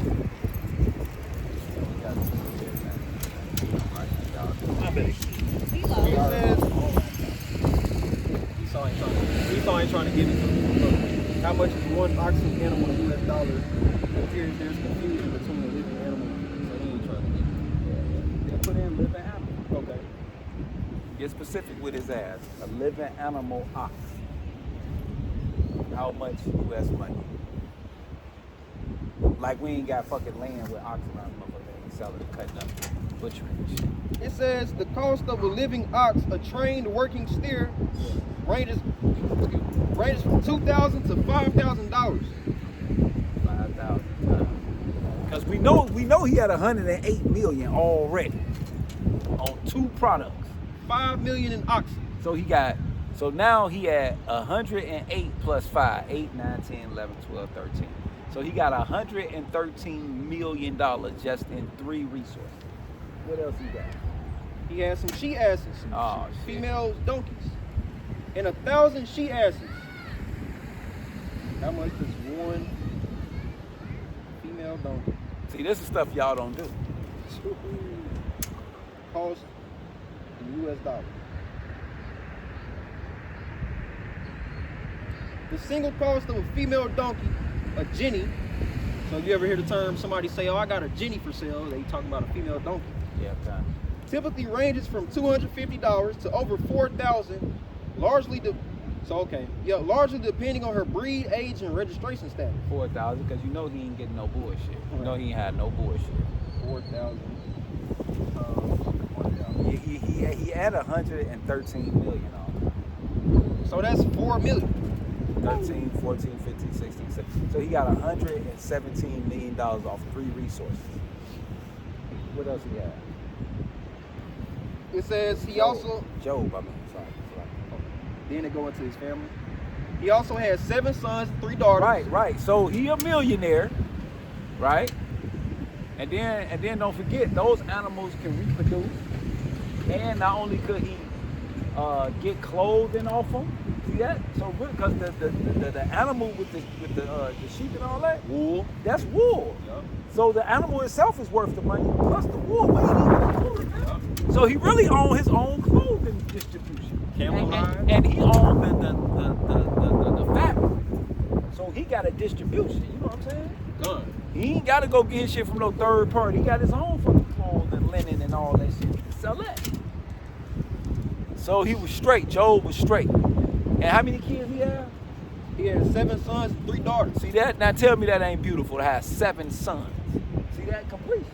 Esau ain't trying to give it to him. Look, how much is one oxen animal in US dollars? Appears there's confusion between the living animal. So he ain't trying to get it. They put in living animal. Okay. Get specific with his ass. A living animal ox. How much US money? Like we ain't got fucking land with ox around, motherfucker. They ain't selling it, cutting up. butchering this shit. It says the cost of a living ox, a trained working steer, ranges from $2,000 to $5,000. $5,000. Because we know he had 108 million already on 2 products. 5 million in oxen. So now he had 108 plus 5, 8, 9, 10, 11, 12, 13. So he got $113 million just in 3 resources. What else he got? He had some she asses, female donkeys, and 1,000 she asses. How much does one female donkey? See, this is stuff y'all don't do. Cost in US dollars. The single cost of a female donkey, a jenny. So if you ever hear the term, somebody say, "Oh, I got a jenny for sale," they talking about a female donkey. Yeah, time. Typically ranges from $250 to over $4,000, largely depending on her breed, age, and registration status. 4,000 because you know he ain't getting no bullshit. You know he ain't had no bullshit. 4,000. He had 113 million on it. So that's 4 million. 13, 14, 15, 16, 17. So he got $117 million off 3 resources. What else he had? It says he also. Job, I mean, sorry. Then it go into his family. He also had 7 sons and 3 daughters. Right. So he a millionaire, right? And then don't forget, those animals can reproduce. And not only could he get clothing off them. See that? So because the animal with the sheep and all that, Wool. that's wool. Yep. So the animal itself is worth the money plus the wool. But he ain't included that. Yep. So he really owned his own clothing distribution. Camel hide. And he owned the fabric. So he got a distribution. You know what I'm saying? Done. He ain't got to go get his shit from no third party. He got his own fucking clothes and linen and all that shit. Sell that. So he was straight. Job was straight. And how many kids he had? He had 7 sons and 3 daughters. See that? Now tell me that ain't beautiful to have 7 sons. See that completion?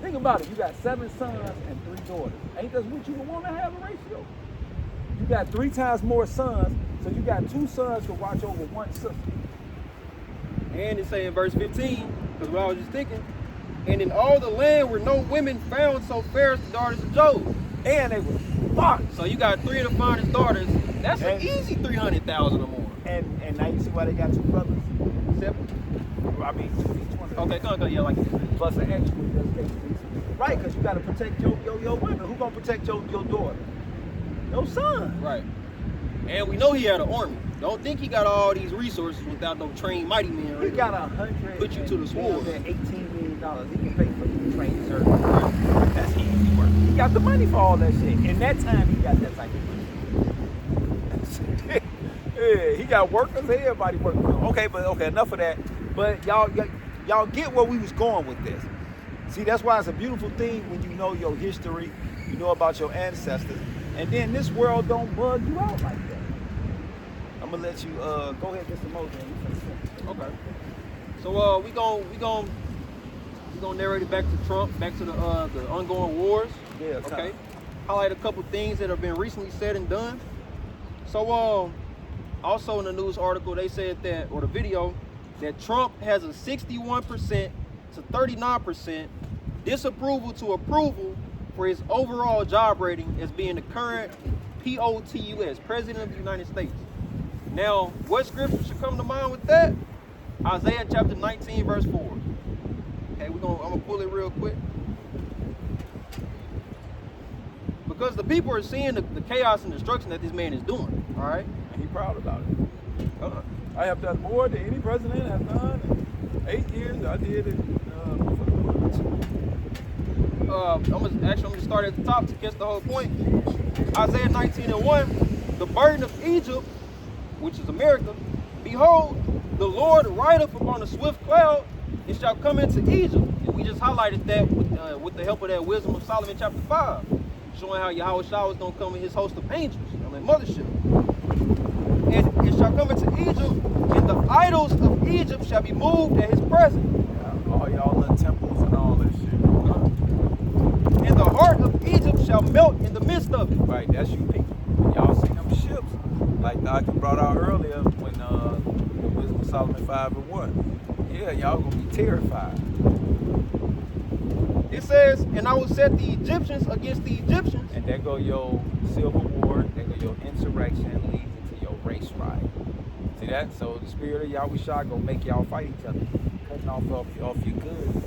Think about it. You got 7 sons and 3 daughters. Ain't that what you would want to have a ratio? You got 3 times more sons, so you got 2 sons to watch over 1 sister. And it say in verse 15, because what I was just thinking, and in all the land were no women found so fair as the daughters of Job. And they were fine. So you got 3 of the finest daughters. That's an easy 300,000 or more. And now you see why they got 2 brothers? 7. I mean, 2 each one. Okay, go, yeah, like Plus an extra. Right, because you got to protect your women. Who gonna protect your daughter? Your son. Right. And we know he had an army. Don't think he got all these resources without no trained mighty men. He got 100. Put you to the sword. $18 million. He can pay for the training service. That's easy work. He got the money for all that shit. In that time, he got that type of money. Yeah, he got workers. Everybody working. Okay, enough of that. But y'all get where we was going with this. See, that's why it's a beautiful thing when you know your history, you know about your ancestors, and then this world don't bug you out like that. I'm gonna let you go ahead and get some more. Okay. So we gonna narrate it back to Trump, back to the ongoing wars. Yeah. Okay. Highlight a couple things that have been recently said and done. So also in the news article they said that, or the video, that Trump has a 61% to 39% disapproval to approval for his overall job rating as being the current POTUS, President of the United States. Now, what scripture should come to mind with that? Isaiah chapter 19, verse 4. Okay, I'm gonna pull it real quick. Because the people are seeing the chaos and destruction that this man is doing, all right? And he's proud about it. I have done more than any president has done in 8 years. I did it for the I'm gonna start at the top to catch the whole point. Isaiah 19:1, the burden of Egypt, which is America, behold, the Lord rideth upon a swift cloud, and shall come into Egypt. And we just highlighted that with the help of that Wisdom of Solomon chapter 5, showing how Yahweh Shah was gonna come in his host of angels, mothership. And it shall come into Egypt, and the idols of Egypt shall be moved at his presence. all y'all little temples and all that shit. And the shall melt in the midst of it. Right, that's you people. Y'all seen them ships, like Doctor brought out earlier when the Wisdom of Solomon 5:1. Yeah, y'all gonna be terrified. It says, and I will set the Egyptians against the Egyptians. And there go your civil war, there go your insurrection leading to your race riot. See that? So the spirit of Yahweh Shah gonna make y'all fight each other, cutting off your goods,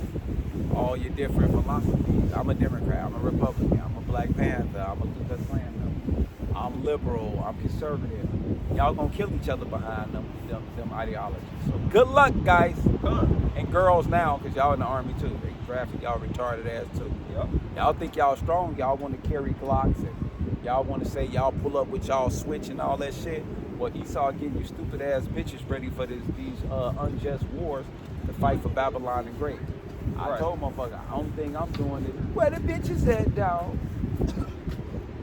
all your different philosophies. I'm a Democrat, I'm a Republican, I'm a Black Panther, I'm a Ku Klux Klan, I'm liberal, I'm conservative. Y'all gonna kill each other behind them ideologies. So good luck, guys. And girls now, because y'all in the army too. They drafted y'all retarded ass too. Yep. Y'all think y'all strong, y'all want to carry Glocks, and y'all want to say y'all pull up with y'all switch and all that shit. Well, Esau getting you stupid ass bitches ready for these unjust wars to fight for Babylon and Great. I told motherfucker, the only thing I'm doing is, where the bitches at, dog?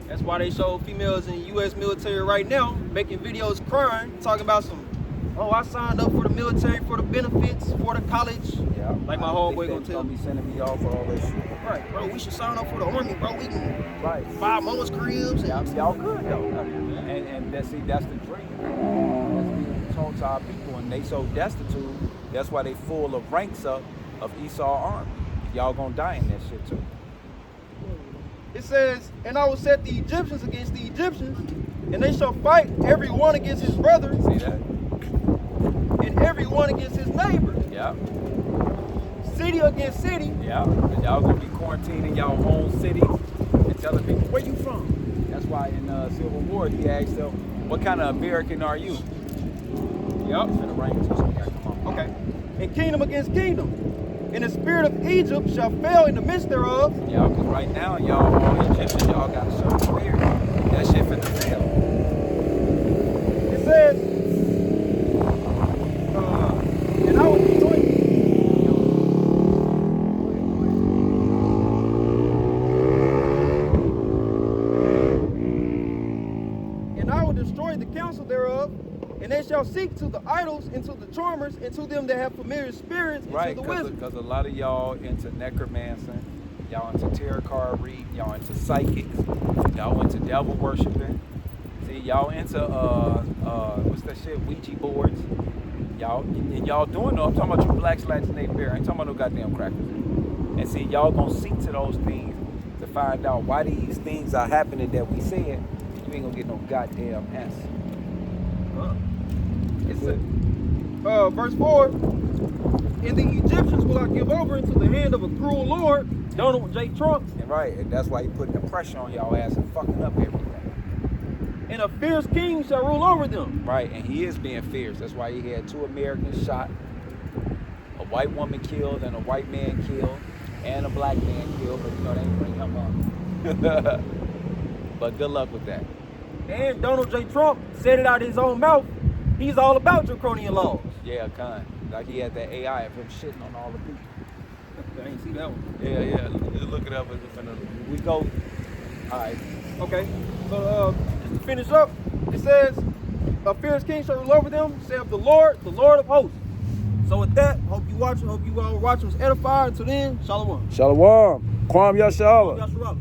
That's why they show females in the U.S. military right now making videos crying, talking about some, oh, I signed up for the military for the benefits, for the college. Yeah, like my homeboy gonna tell me. Sending me off for all that shit. Right, bro, we should sign up for the army, bro. We can buy mama's cribs. Y'all good though. And that's the dream. That's being told to our people, and they so destitute. That's why they full of ranks up of Esau army. Y'all gonna die in that shit too. It says, and I will set the Egyptians against the Egyptians, and they shall fight every one against his brother. See that? And every one against his neighbor. Yeah. City against city. Yeah. And y'all gonna be quarantining y'all own cities and telling people where you from. That's why in Civil War he asked them, what kind of American are you? Yep. It's in the rain too, so we gotta come on. Okay. And kingdom against kingdom. And the spirit of Egypt shall fail in the midst thereof. Yeah, because right now, y'all, all Egyptians, y'all got a certain spirit. That shit finna fail. It says, and I will destroy and I will destroy the counsel thereof, and they shall seek to the idols and to the charmers and to them that have familiar spirits and to the wizards. Because a lot of y'all into necromancy, y'all into tarot card reading, y'all into psychics, y'all into devil worshiping. See, y'all into what's that shit, Ouija boards. Y'all doing no, I'm talking about you black slacks and native bear. I ain't talking about no goddamn crackers. And see, y'all gonna seek to those things to find out why these things are happening that we said. You ain't gonna get no goddamn answer. Verse 4, and the Egyptians will I give over into the hand of a cruel lord, Donald J. Trump. And right, and that's why he putting the pressure on y'all ass and fucking up everything. And a fierce king shall rule over them. Right, and he is being fierce. That's why he had 2 Americans shot, a white woman killed, and a white man killed, and a black man killed, but you know, they ain't bring him up. But good luck with that. And Donald J. Trump said it out of his own mouth. He's all about draconian laws. Yeah, kind. Like he had that AI of him shitting on all the people. I ain't see that one. Yeah. Look it up. We go. All right. Okay. So just to finish up, it says, a fierce king shall rule over them, saith the Lord of hosts. So with that, hope you all watching was edified. Until then, shalom. Shalom. Kwam Yashala. Yashalom.